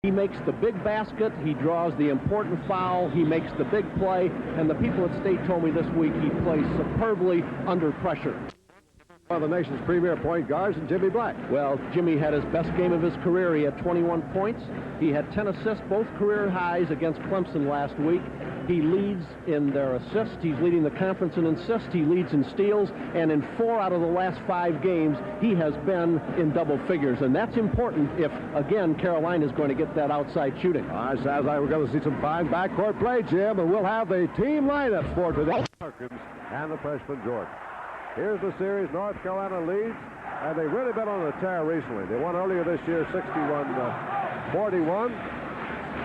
He makes the big basket, he draws the important foul, he makes the big play, and the people at State told me this week he plays superbly under pressure. One of the nation's premier point guards, and Jimmy Black. Well, Jimmy had his best game of his career. He had 21 points. He had 10 assists, both career highs against Clemson last week. He leads in their assists. He's leading the conference in assists. He leads in steals. And in 4 out of the last 5 games, he has been in double figures. And that's important if, again, Carolina is going to get that outside shooting. All right, sounds like we're going to see some fine backcourt play, Jim, and we'll have the team lineups for today. Perkins and the freshman Jordan. Here's the series. North Carolina leads, and they've really been on a tear recently. They won earlier this year 61-41.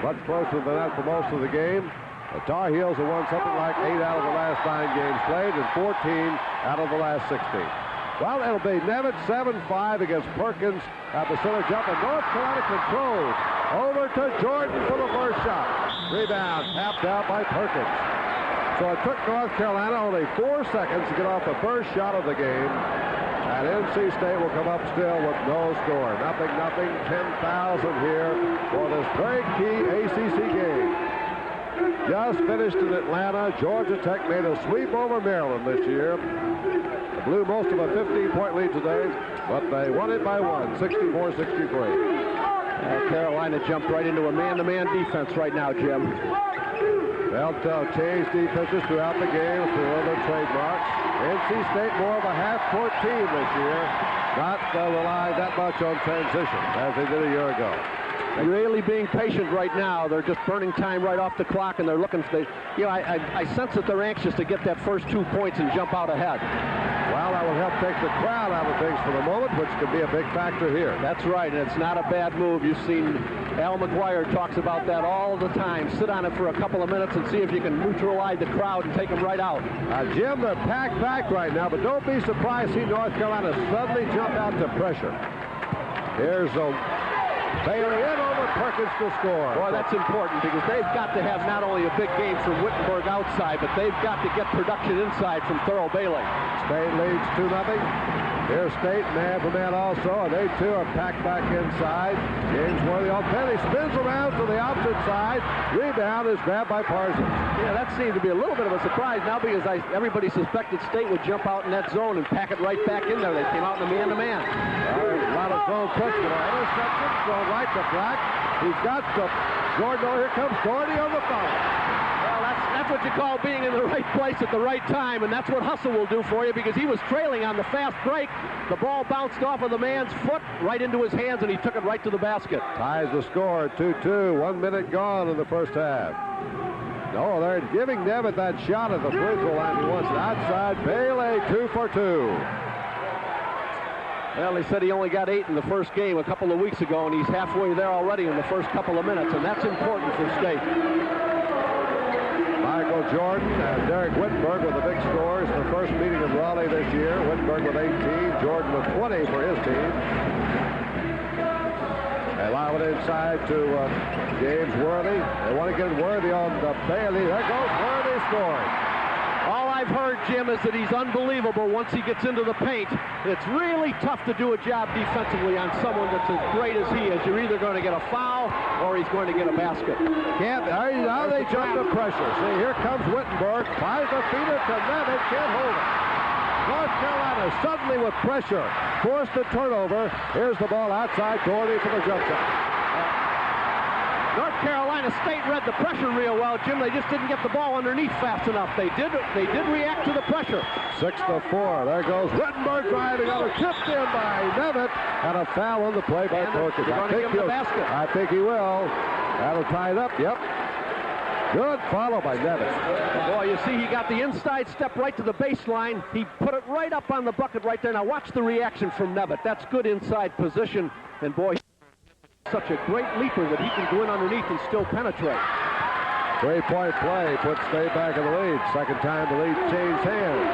Much closer than that for most of the game. The Tar Heels have won something like 8 out of the last 9 games played and 14 out of the last 16. Well, it'll be Nevitt 7-5 against Perkins at the center jump, and North Carolina controlled. Over to Jordan for the first shot. Rebound tapped out by Perkins. So it took North Carolina only 4 seconds to get off the first shot of the game. And NC State will come up still with no score. Nothing, 10,000 here for this very key ACC game. Just finished in Atlanta. Georgia Tech made a sweep over Maryland this year. They blew most of a 15-point lead today, but they won it by 1, 64-63. Carolina jumped right into a man-to-man defense right now, Jim. They'll change defenses throughout the game through other trademarks. NC State more of a half-court team this year, not relying that much on transition as they did a year ago. Really being patient right now. They're just burning time right off the clock, and they're looking for the. I sense that they're anxious to get that first 2 points and jump out ahead. Well, that will help take the crowd out of things for the moment, which could be a big factor here. That's right, and it's not a bad move. You've seen Al McGuire talks about that all the time. Sit on it for a couple of minutes and see if you can neutralize the crowd and take them right out. Jim, they're packed back right now, but don't be surprised to see North Carolina suddenly jump out to pressure. Here's Bailey in over Perkins to score. Boy, that's important because they've got to have not only a big game from Wittenberg outside, but they've got to get production inside from Thurl Bailey. State leads 2-0. Here's State, man-for-man also, and they too are packed back inside. James Worthy on penalty, spins around to the opposite side. Rebound is grabbed by Parsons. Yeah, that seemed to be a little bit of a surprise now because everybody suspected State would jump out in that zone and pack it right back in there. They came out in a man-to-man. A lot of zone pressure. Interception, thrown right to Black. He's got the Jordan. Oh, here comes Gordy on the foul. That's what you call being in the right place at the right time, and that's what hustle will do for you because he was trailing on the fast break. The ball bounced off of the man's foot right into his hands, and he took it right to the basket. Ties the score, 2-2. 1 minute gone in the first half. No, they're giving Nevitt that shot at the free throw line. He wants it outside. Bailey, 2 for 2. Well, he said he only got 8 in the first game a couple of weeks ago, and he's halfway there already in the first couple of minutes, and that's important for State. Michael Jordan and Derek Wittenberg with the big scores. The first meeting in Raleigh this year. Wittenberg with 18, Jordan with 20 for his team. They allow it inside to James Worthy. They want to get Worthy on the Bailey. There goes Worthy scoring. All I've heard, Jim, is that he's unbelievable once he gets into the paint. It's really tough to do a job defensively on someone that's as great as he is. You're either going to get a foul or he's going to get a basket. Now they jump the pressure. See, here comes Wittenberg. Tries to feed it to Nevitt. Can't hold it. North Carolina suddenly with pressure. Forced a turnover. Here's the ball outside. Gordy for the jump shot. North Carolina State read the pressure real well, Jim. They just didn't get the ball underneath fast enough. They did react to the pressure. 6-4. There goes Wittenberg driving on, tipped in by Nevitt, and a foul on the play by Perkins. I think he will. That'll tie it up. Yep. Good follow by Nevitt. Boy, you see he got the inside step right to the baseline. He put it right up on the bucket right there. Now watch the reaction from Nevitt. That's good inside position. And boy, such a great leaper that he can go in underneath and still penetrate. 3-point play puts State back in the lead. Second time the lead changed hands.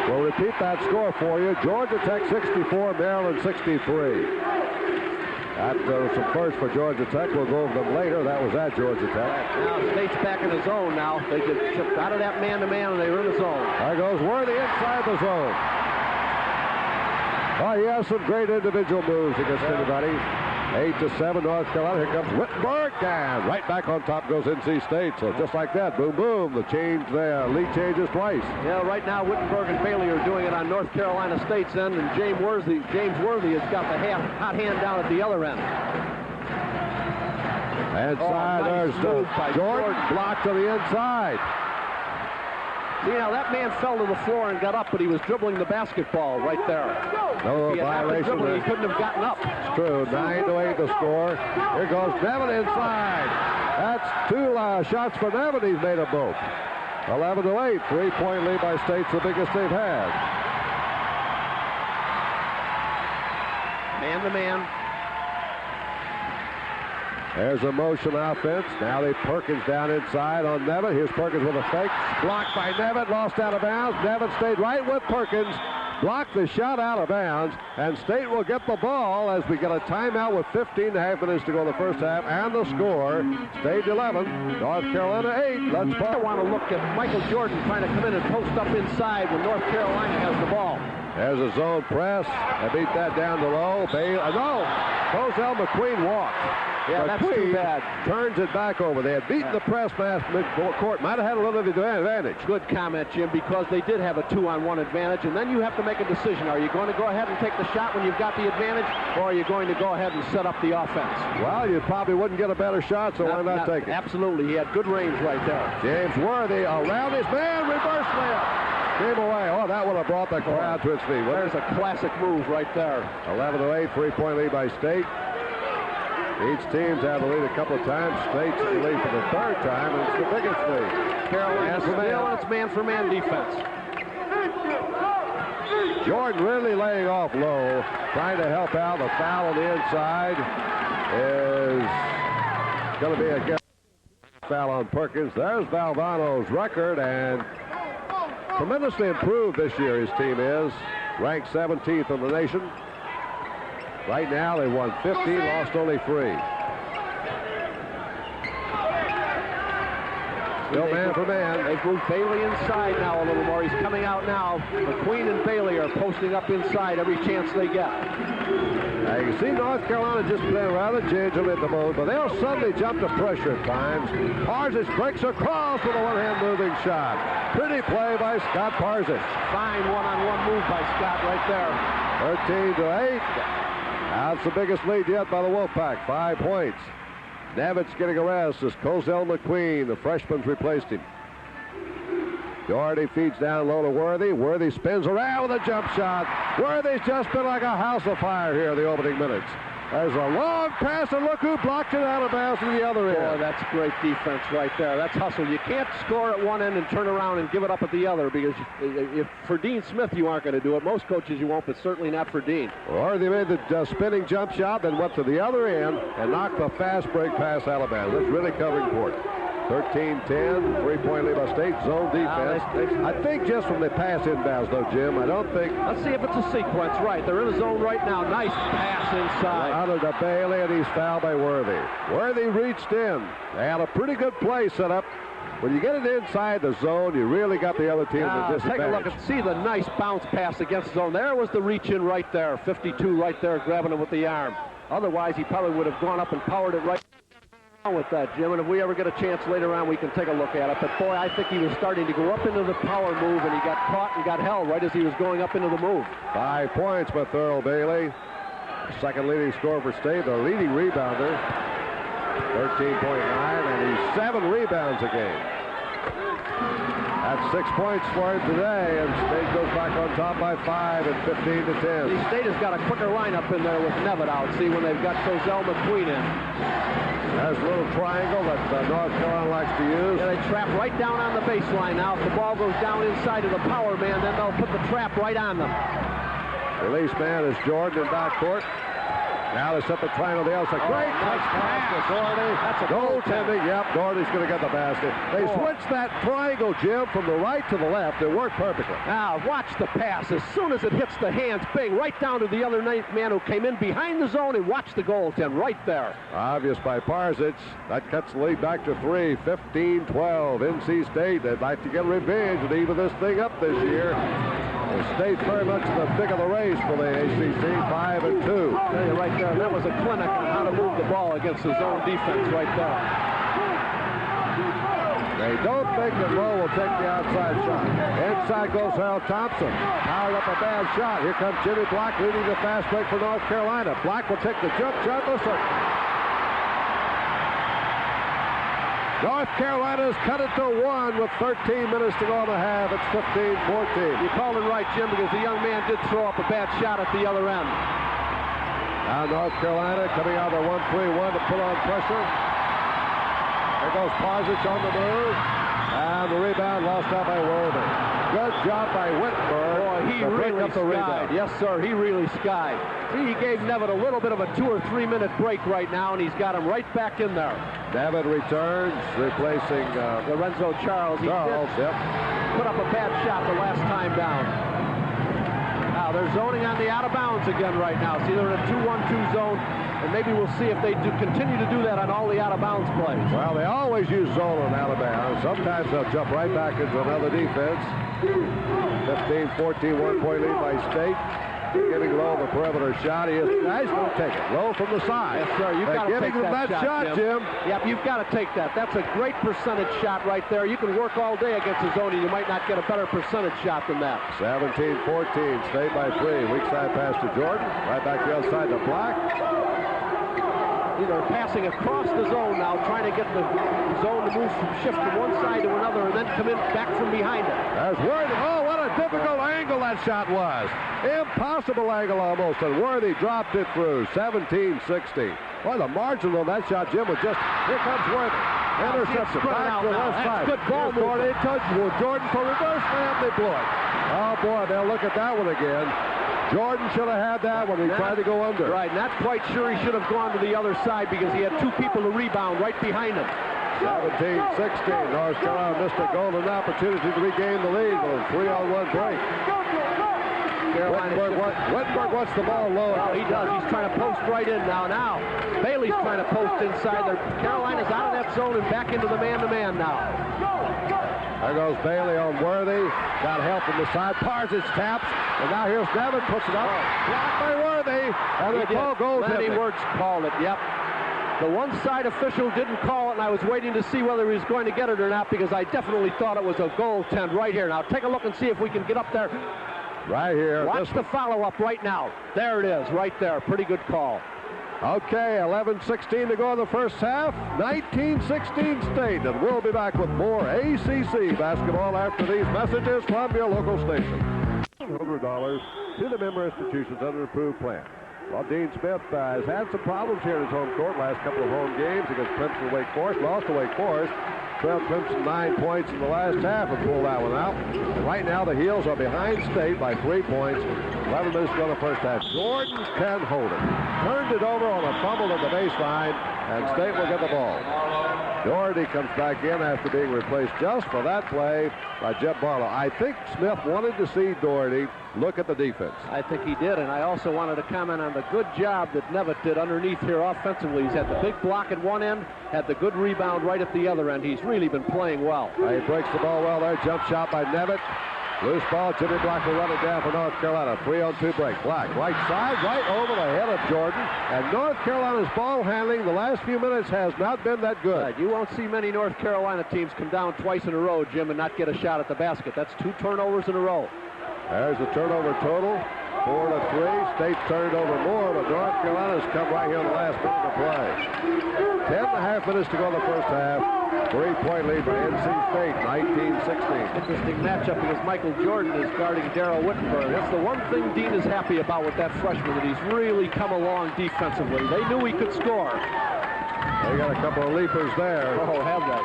We'll repeat that score for you. Georgia Tech 64, Maryland 63. That was some first for Georgia Tech. We'll go over them later. That was at Georgia Tech. Now State's back in the zone now. They just chipped out of that man-to-man and they were in the zone. There goes Worthy inside the zone. Oh, he has some great individual moves against anybody. 8-7 North Carolina. Here comes Wittenberg, and right back on top goes NC State. So just like that, boom, boom, the change there. Lead changes twice. Yeah, right now Wittenberg and Bailey are doing it on North Carolina State's end, and James Worthy has got the hot hand down at the other end. Inside, nice move by Jordan blocked to the inside. See, now that man fell to the floor and got up, but he was dribbling the basketball right there. No If he had not been violation. dribbling, he couldn't have gotten up. It's true. 9-8 the score. Here goes Nevin inside. That's two shots for Nevin. He's made them both. 11-8. 3-point lead by State's the biggest they've had. Man to man. There's a motion offense. Now they Perkins down inside on Nevin. Here's Perkins with a fake. Blocked by Nevin. Lost out of bounds. Nevin stayed right with Perkins. Blocked the shot out of bounds. And State will get the ball as we get a timeout with 15.5 minutes to go in the first half. And the score, State 11, North Carolina 8. Let's play. I want to look at Michael Jordan trying to come in and post up inside when North Carolina has the ball. There's a zone press. They beat that down to low. No! Cozell McQueen walked. Yeah, that's too bad. Turns it back over. They had beaten the press mass mid-court. Might have had a little bit of advantage. Good comment, Jim, because they did have a 2-on-1 advantage, and then you have to make a decision. Are you going to go ahead and take the shot when you've got the advantage, or are you going to go ahead and set up the offense? Well, you probably wouldn't get a better shot, so why not take it? Absolutely. He had good range right there. James Worthy around his man. Reverse layup. Came away. Oh, that would have brought the crowd to its feet. There's a classic move right there. 11-8, 3-point lead by State. Each team's had the lead a couple of times. State's in the lead for the third time, and it's the biggest lead. Carolina still in its man-for-man defense. Jordan really laying off low, trying to help out. The foul on the inside is going to be a foul on Perkins. There's Valvano's record, and tremendously improved this year his team is. Ranked 17th in the nation. Right now they won 15, lost only 3. Still man for man. They've moved Bailey inside now a little more. He's coming out now. McQueen and Bailey are posting up inside every chance they get. Now you can see North Carolina just playing rather gingerly at the moment, but they'll suddenly jump to pressure at times. Parzic breaks across with a one-hand moving shot. Pretty play by Scott Parzic. Fine one-on-one move by Scott right there. 13-8. That's the biggest lead yet by the Wolfpack. 5 points. Nevitz getting a rest as Cozell McQueen, the freshman's replaced him. Doherty feeds down low to Worthy. Worthy spins around with a jump shot. Worthy's just been like a house of fire here in the opening minutes. There's a long pass, and look who blocked it out of bounds to the other end. Boy, that's great defense right there. That's hustle. You can't score at one end and turn around and give it up at the other, because if for Dean Smith you aren't going to do it. Most coaches you won't, but certainly not for Dean. Worthy made the spinning jump shot, then went to the other end and knocked the fast break past Alabama. That's really covering court. 13-10, 3-point lead by State, zone defense. I think just from the pass inbounds, though, Jim, I don't think... Let's see if it's a sequence. Right, they're in a zone right now. Nice pass inside. Out of the Bailey, and he's fouled by Worthy. Worthy reached in. They had a pretty good play set up. When you get it inside the zone, you really got the other team at a disadvantage. Take a look and see the nice bounce pass against zone. There was the reach in right there. 52 right there, grabbing it with the arm. Otherwise, he probably would have gone up and powered it right with that, Jim, and if we ever get a chance later on, we can take a look at it. But boy, I think he was starting to go up into the power move, and he got caught and got held right as he was going up into the move. 5 points by Thurl Bailey. Second leading scorer for State, the leading rebounder. 13.9, and he's 7 rebounds a game. That's 6 points for him today, and State goes back on top by 5 at 15-10. State has got a quicker lineup in there with Nevit out. See, when they've got Cozell McQueen in. There's a little triangle that North Carolina likes to use. Yeah, they trap right down on the baseline now. If the ball goes down inside of the power man, then they'll put the trap right on them. Release man is Jordan in backcourt. Now they set the triangle to the outside. Great nice pass to Doherty. That's a goaltending. Yep, Doherty's going to get the basket. They switched that triangle, Jim, from the right to the left. It worked perfectly. Now, watch the pass. As soon as it hits the hands, bing, right down to the other man who came in behind the zone, and watch the goaltend right there. Obvious by Parzic. That cuts the lead back to 3. 15-12. NC State, they'd like to get revenge and even this thing up this year. State very much in the thick of the race for the ACC, 5-2. Tell you right there, that was a clinic on how to move the ball against his own defense right there. They don't think that Lowe will take the outside shot. Inside goes Harold Thompson. Powered up a bad shot. Here comes Jimmy Black leading the fast break for North Carolina. Black will take the jump shot. Listen. North Carolina's cut it to 1 with 13 minutes to go in the half. It's 15-14. You called it right, Jim, because the young man did throw up a bad shot at the other end. Now North Carolina coming out of the 1-3-1 to put on pressure. There goes Parzic on the move. And the rebound lost out by Worthy. Good job by Whitmer. Boy, he really skied. Yes, sir, he really skied. See, he gave Nevitt a little bit of a 2 or 3 minute break right now, and he's got him right back in there. Nevitt returns, replacing Lorenzo Charles. He did put up a bad shot the last time down. Now, they're zoning on the out-of-bounds again right now. See, they're in a 2-1-2 zone. And maybe we'll see if they do continue to do that on all the out-of-bounds plays. Well, they always use zone on Alabama. Sometimes they'll jump right back into another defense. 15-14, 1-point lead by State. Giving Lowe the perimeter shot. He is nice. Going to take it. Lowe from the side. Yes, sir. You've got to take that shot, Jim. Yep, you've got to take that. That's a great percentage shot right there. You can work all day against the zone, and you might not get a better percentage shot than that. 17-14, State by 3. Weak side pass to Jordan. Right back to the other side to Black. They're passing across the zone now, trying to get the zone to move, shift from one side to another, and then come in back from behind it. There's Worthy. Oh, what a difficult angle that shot was. Impossible angle almost, and Worthy dropped it through. 17-16. Well, the margin on that shot, Jim, was just, here comes Worthy. Interception back to the left side. Good ball movement. Jordan for reverse slam, they blew it. Oh, boy, they'll look at that one again. Jordan should have had that when he tried to go under. Right, not quite sure he should have gone to the other side because he had 2 people to rebound right behind him. 17-16. North Carolina missed a golden opportunity to regain the lead with a 3-on-1 break. Wittenberg wants the ball low. Well, he does. He's trying to post right in now. Now, Bailey's trying to post inside there. Carolina's out of that zone and back into the man-to-man now. There goes Bailey on Worthy. Got help from the side. Parzic taps. And now here's Devin. Puts it up. Blocked by Worthy. And the call goes. Lenny Wirtz called it. Yep. The one side official didn't call it, and I was waiting to see whether he was going to get it or not because I definitely thought it was a goaltend right here. Now, take a look and see if we can get up there. Right here. Watch the follow-up right now. There it is, right there. Pretty good call. Okay, 11-16 to go in the first half. 19-16 State, and we'll be back with more ACC basketball after these messages from your local station. $100 to the member institutions under approved plan. Well, Dean Smith has had some problems here in his home court. Last couple of home games against Clemson and Wake Forest. Lost to Wake Forest. Trailed Clemson 9 points in the last half and pulled that one out. And right now the Heels are behind State by 3 points. 11 minutes to go in the first half. Jordan can hold it. Turned it over on a fumble at the baseline, and State will get the ball. Doherty comes back in after being replaced just for that play by Jeb Barlow. I think Smith wanted to see Doherty look at the defense. I think he did, and I also wanted to comment on the good job that Nevitt did underneath here offensively. He's had the big block at one end, had the good rebound right at the other end. He's really been playing well. He breaks the ball well there. Jump shot by Nevitt. Loose ball. Jimmy Black will run it down for North Carolina. 3-on-2 break. Black, right side, right over the head of Jordan. And North Carolina's ball handling the last few minutes has not been that good. Right. You won't see many North Carolina teams come down twice in a row, Jim, and not get a shot at the basket. That's 2 turnovers in a row. There's the turnover total. 4-3. State turned over more, but North Carolina's come right here in the last minute of play. 10.5 minutes to go in the first half. 3-point lead by NC State, 19-16. Interesting matchup because Michael Jordan is guarding Darrell Wittenberg. That's the one thing Dean is happy about with that freshman, that he's really come along defensively. They knew he could score. They got a couple of leapers there. Oh, have they?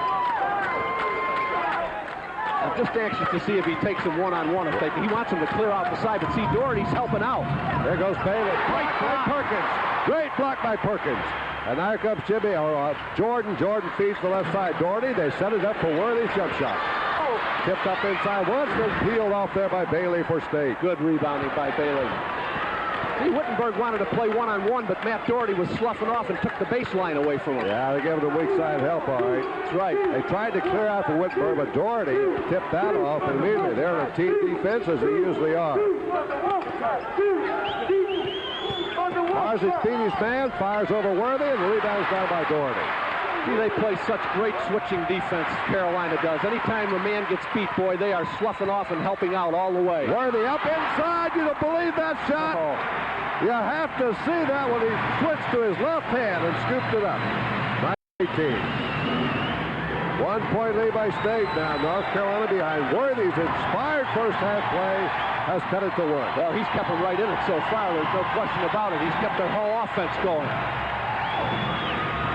I'm just anxious to see if he takes him one-on-one. He wants him to clear out the side, but see, Doherty's helping out. There goes Bailey. Great block by Perkins. Great block by Perkins. And now comes Jimmy, Jordan. Jordan feeds the left side. Doherty, they set it up for Worthy's jump shot. Tipped up inside once, then peeled off there by Bailey for State. Good rebounding by Bailey. See, Wittenberg wanted to play one-on-one, but Matt Doherty was sloughing off and took the baseline away from him. Yeah, they gave him the weak side help, all right. That's right. They tried to clear out for Wittenberg, but Doherty tipped that off immediately. They're in a team defense, as they usually are. Marzic beat his man, fires over Worthy, and the rebound's down by Doherty. See, they play such great switching defense, Carolina does. Anytime a man gets beat, boy, they are sloughing off and helping out all the way. Worthy up inside. You don't believe that shot? Oh. You have to see that when he switched to his left hand and scooped it up. 19. 1 point lead by State now. North Carolina behind. Worthy's inspired first half play has cut it to work. Well, he's kept them right in it so far. There's no question about it. He's kept their whole offense going.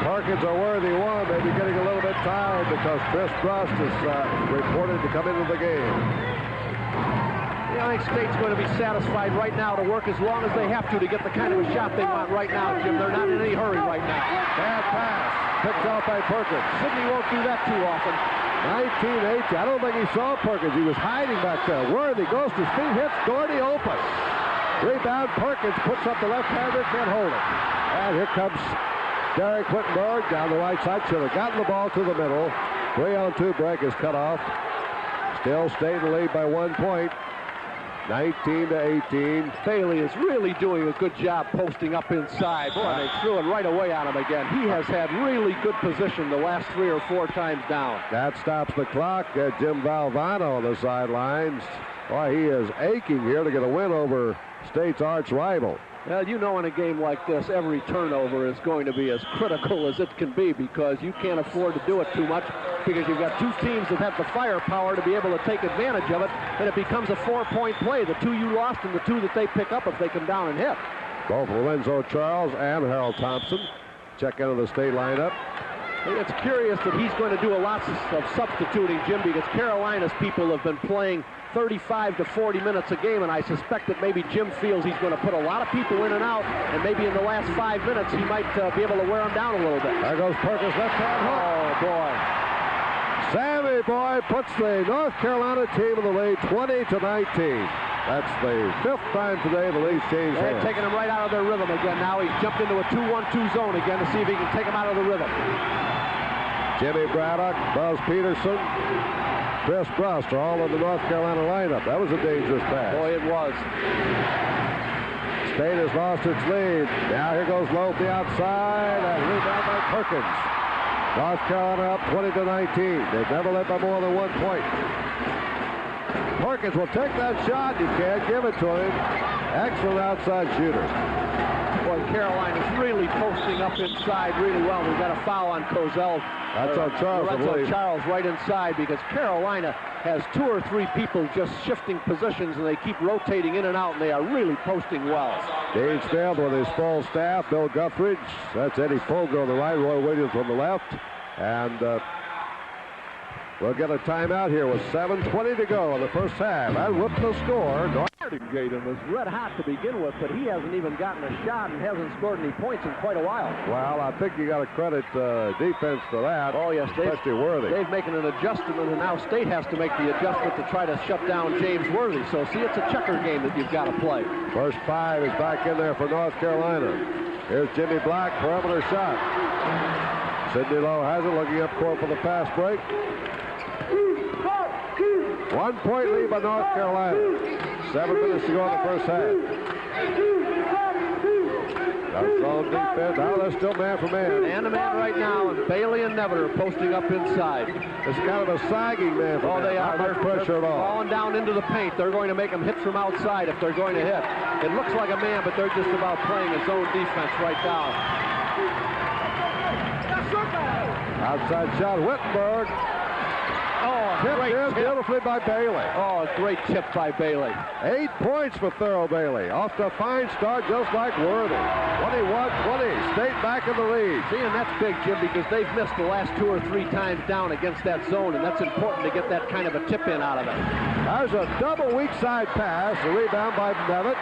Perkins or Worthy one. Maybe getting a little bit tired because Chris Brust is reported to come into the game. I think State's going to be satisfied right now to work as long as they have to get the kind of a shot they want right now, Jim. They're not in any hurry right now. Bad pass. Picked off by Perkins. Sidney won't do that too often. 19-18. I don't think he saw Perkins. He was hiding back there. Worthy goes to speed, hits Doherty open. Rebound, Perkins puts up the left-hander, can't hold it. And here comes Derek Wittenberg down the right side. Should have gotten the ball to the middle. 3-on-2 break is cut off. Still State in the lead by 1 point. 19-18. Bailey is really doing a good job posting up inside. Boy, they threw it right away on him again. He has had really good position the last 3 or 4 times down. That stops the clock. Jim Valvano on the sidelines. Boy, he is aching here to get a win over State's arch rival. Well, you know, in a game like this, every turnover is going to be as critical as it can be because you can't afford to do it too much because you've got 2 teams that have the firepower to be able to take advantage of it, and it becomes a 4-point play. The 2 you lost and the 2 that they pick up if they come down and hit. Both Lorenzo Charles and Harold Thompson check into the State lineup. It's curious that he's going to do a lot of substituting, Jim, because Carolina's people have been playing 35 to 40 minutes a game, and I suspect that maybe Jim feels he's going to put a lot of people in and out, and maybe in the last 5 minutes he might be able to wear them down a little bit. There goes Perkins, left hand hook. Oh, boy. Sammy Boy puts the North Carolina team in the lead 20-19. That's the 5th time today the lead's changed hands. They're taking him right out of their rhythm again now. He's jumped into a 2-1-2 zone again to see if he can take him out of the rhythm. Jimmy Braddock, Buzz Peterson, Chris Brust are all in the North Carolina lineup. That was a dangerous pass. Boy, it was. State has lost its lead. Now here goes Loeb the outside, and rebound by Perkins. North Carolina up 20-19. They've never led by more than 1 point. Perkins will take that shot. You can't give it to him. Excellent outside shooter. Boy, Carolina's really posting up inside really well. We've got a foul on Kozel. That's on Charles, I believe. Charles right inside because Carolina has 2 or 3 people just shifting positions and they keep rotating in and out and they are really posting well. Gage Field with his full staff. Bill Guthridge. That's Eddie Fogel on the right. Roy Williams on the left. And we'll get a timeout here with 7:20 to go in the first half. And with the score, Gaten was red hot to begin with, but he hasn't even gotten a shot and hasn't scored any points in quite a while. Well, I think you got to credit defense for that. Oh, yes, especially Worthy. They've making an adjustment, and now State has to make the adjustment to try to shut down James Worthy. So, see, it's a checker game that you've got to play. First 5 is back in there for North Carolina. Here's Jimmy Black, perimeter shot. Sidney Lowe has it, looking up court for the pass break. 1 point lead by North Carolina. 7 minutes to go in the first half. That's all defense. Now they're still man for man. Man to man right now, and Bailey and Never are posting up inside. It's kind of a sagging man for man. They are. Not much pressure at all. Falling down into the paint. They're going to make them hit from outside if they're going to hit. It looks like a man, but they're just about playing a zone defense right now. Outside shot, Wittenberg. Oh, great tip. Beautifully by Bailey. Oh, great tip by Bailey. 8 points for Thurl Bailey. Off to a fine start, just like Worthy. 21-20. State back in the lead. See, and that's big, Jim, because they've missed the last 2 or 3 times down against that zone, and that's important to get that kind of a tip in out of it. There's a double weak side pass. A rebound by Nevitt.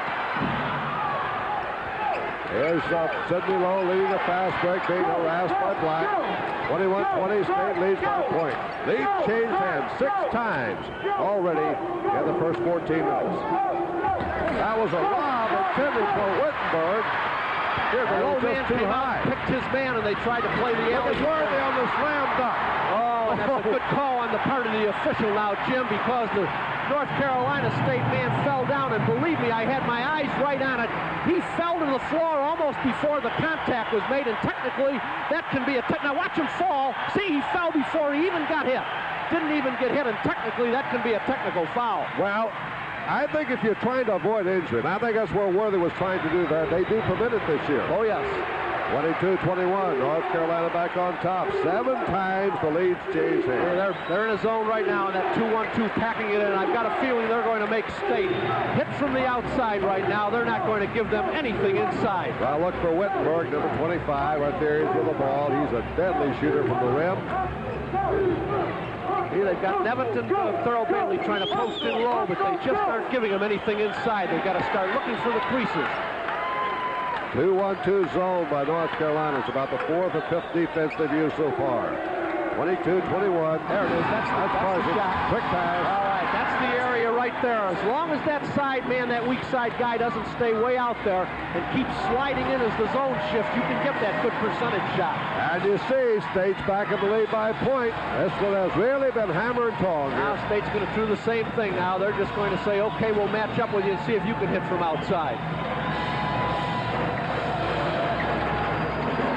Here's Sidney Lowe leading the fast break, being harassed by Black. 21-20, State leads by a point. Lead changed hands 6 times already in the first 14 minutes. That was a lob. intended for Wittenberg. Here, the low man too came high. out, picked his man, and they tried to play the It was alley. Worthy on the slam dunk. Oh, and that's a good call on the part of the official now, Jim, because the North Carolina State man fell down, and believe me, I had my eyes right on it. He fell to the floor almost before the contact was made, and technically, that can be a Now watch him fall. See, he fell before he even got hit. Didn't even get hit, and technically, that can be a technical foul. Well, I think if you're trying to avoid injury, and I think that's where Worthy was trying to do that, they do permit it this year. Oh, yes. 22-21, North Carolina back on top. 7 times the lead's James Hayes. They're in a zone right now, and that 2-1-2 packing it in. I've got a feeling they're going to make State hit from the outside right now. They're not going to give them anything inside. Well, look for Wittenberg, number 25, right there. He's with the ball. He's a deadly shooter from the rim. See, they've got Neviton and Thurl Bailey trying to post in low, but they just aren't giving them anything inside. They've got to start looking for the creases. 2-1-2 zone by North Carolina. It's about the 4th or 5th defense they've used so far. 22-21. There it is. That's the shot. Quick pass. All right, that's the area right there. As long as that side man, that weak side guy, doesn't stay way out there and keeps sliding in as the zone shifts, you can get that good percentage shot. And you see, State's back in the lead by a point. This one has really been hammer and tong. Now State's going to do the same thing now. They're just going to say, okay, we'll match up with you and see if you can hit from outside.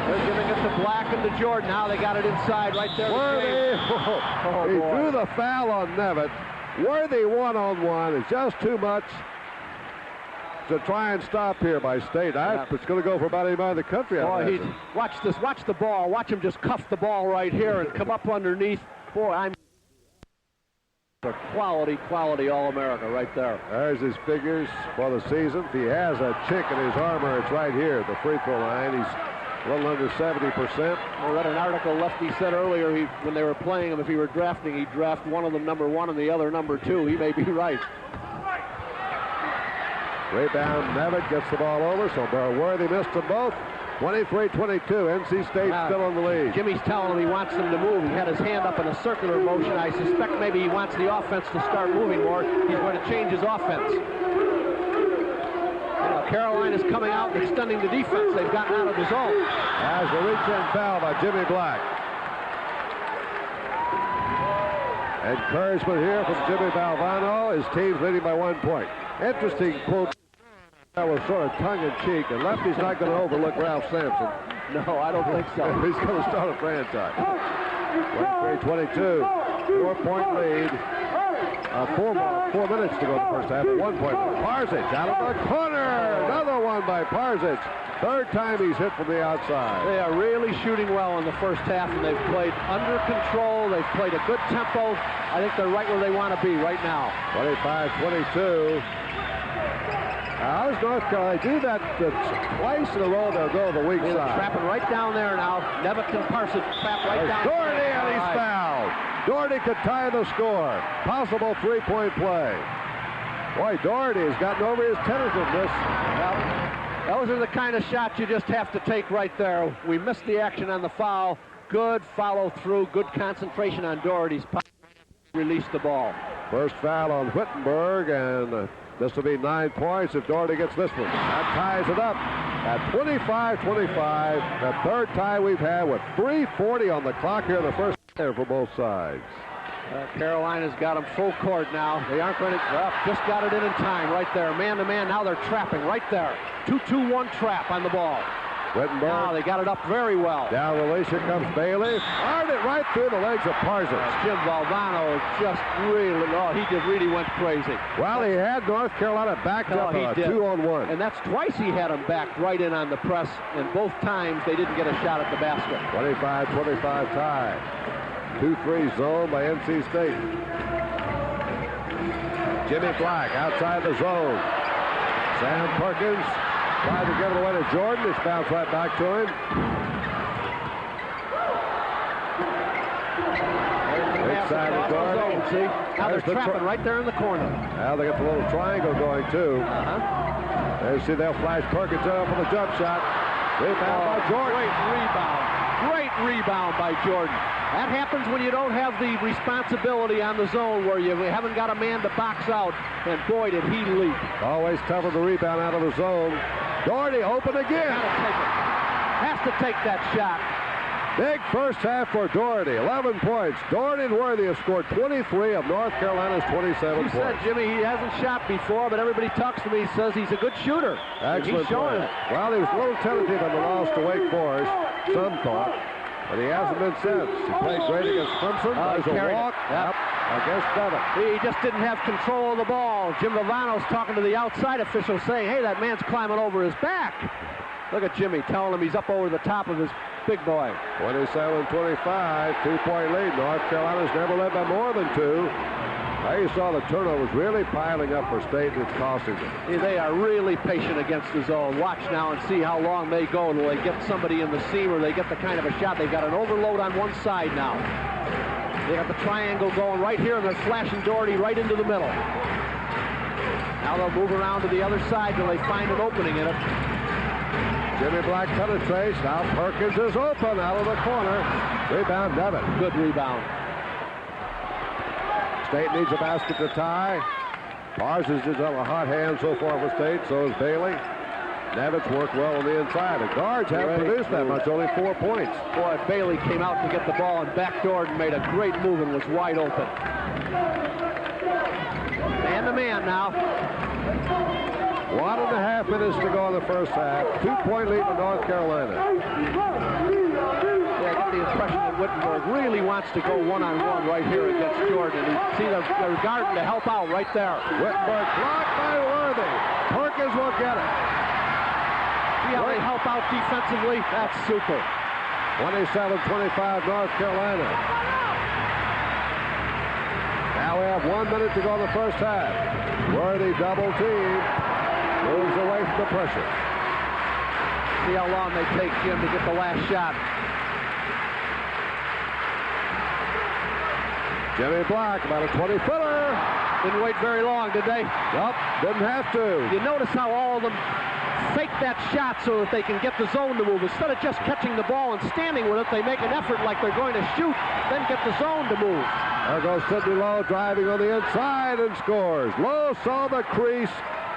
They're giving it to Black and to Jordan. Now they got it inside right there. Worthy. He threw the foul on Nevitt. Worthy one-on-one is just too much to try and stop here by State. It's going to go for about anybody in the country. Watch this. Watch the ball. Watch him just cuff the ball right here and come up underneath. Boy, I'm a quality All-America right there. There's his figures for the season. If he has a chink in his armor, it's right here, the free throw line. He's a little under 70%. I read an article Lefty said earlier when they were playing him, if he were drafting, he'd draft one of them number 1 and the other number 2. He may be right. Rebound, Nevitt gets the ball over, so Worthy missed them both. 23-22, NC State still in the lead. Jimmy's telling him he wants them to move. He had his hand up in a circular motion. I suspect maybe he wants the offense to start moving more. He's going to change his offense. Carolina's coming out and extending the defense. They've gotten out of the zone. As the reach-in foul by Jimmy Black. Encouragement here from Jimmy Valvano. His team's leading by 1 point. Interesting quote. That was sort of tongue-in-cheek, and Lefty's not going to overlook Ralph Sampson. No, I don't think so. He's going to start a franchise. 23-22, 4-point lead. 4 minutes to go in the first half. 1 point. Parzic out of the corner. Another one by Parzic. 3rd time he's hit from the outside. They are really shooting well in the first half, and they've played under control. They've played a good tempo. I think they're right where they want to be right now. 25-22. How's North Carolina do that twice in a row? They'll go the weak side. Trapping right down there now. Nevitt and Parson trap right down. Doherty, and he's fouled. Doherty could tie the score. Possible 3-point play. Boy, Doherty has gotten over his tentativeness. Well, those are the kind of shots you just have to take right there. We missed the action on the foul. Good follow through. Good concentration on Doherty's part. Release the ball. First foul on Wittenberg, and this will be 9 points if Doherty gets this one. That ties it up at 25-25. The 3rd tie we've had with 3:40 on the clock here in the first half for both sides. Carolina's got them full court now. They aren't going to... just got it in time right there. Man-to-man, now they're trapping right there. 2-2-1 trap on the ball. Wittenberg. Now they got it up very well. Down release, here comes Bailey. Fired it right through the legs of Parzic. Jim Valvano just really went crazy. Well, he had North Carolina backed up on a 2-on-1. And that's twice he had them backed right in on the press, and both times they didn't get a shot at the basket. 25-25 tie. 2-3 zone by NC State. Jimmy Black outside the zone. Sam Perkins tried to give it away to Jordan. It's bounced right back to him. Inside the zone. See? Now they're trapping right there in the corner. Now they got the little triangle going, too. There you see they'll flash Perkins up for the jump shot. Rebound by Jordan. Great rebound by Jordan. That happens when you don't have the responsibility on the zone where you haven't got a man to box out, and boy, did he leap. Always tougher to rebound out of the zone. Doherty open again. Gotta take it. Has to take that shot. Big first half for Doherty, 11 points. Doherty and Worthy have scored 23 of North Carolina's 27 points. You said, Jimmy, he hasn't shot before, but everybody talks to me, says he's a good shooter. Excellent He's showing play. it. Well, he was a little tentative in the loss to Wake Forest, some thought, but he hasn't been since. He played great against Clemson. There's a walk against Devitt. He just didn't have control of the ball. Jim Valvano's talking to the outside official saying, hey, that man's climbing over his back. Look at Jimmy telling him he's up over the top of his big boy. 27-25, 2-point lead. North Carolina's never led by more than 2. Now you saw the turnovers really piling up for State, and it's costing them. They are really patient against the zone. Watch now and see how long they go. Will they get somebody in the seam, or they get the kind of a shot? They've got an overload on one side now. They got the triangle going right here, and they're flashing Doherty right into the middle. Now they'll move around to the other side till they find an opening in it. Jimmy Black penetrates. Now Perkins is open out of the corner. Rebound, Devitt. Good rebound. State needs a basket to tie. Parsons is on a hot hand so far for State. So is Bailey. Nevitz worked well on the inside. The guards haven't produced that much, only 4 points. Boy, Bailey came out to get the ball and backdoored and made a great move and was wide open. Man to man now. 1.5 minutes to go in the first half. 2-point lead for North Carolina. Yeah, I get the impression that Wittenberg really wants to go one-on-one right here against Jordan. You see they're guarding to help out right there. Wittenberg blocked by Worthy. Perkins will get it. See how they help out defensively? That's super. 27-25 North Carolina. Now we have 1 minute to go in the first half. Worthy double team. Moves away from the pressure. See how long they take Jim to get the last shot. Jimmy Black, about a 20-footer. Didn't wait very long, did they? Nope, didn't have to. You notice how all of them fake that shot so that they can get the zone to move. Instead of just catching the ball and standing with it, they make an effort like they're going to shoot, then get the zone to move. There goes Sidney Lowe driving on the inside and scores. Lowe saw the crease,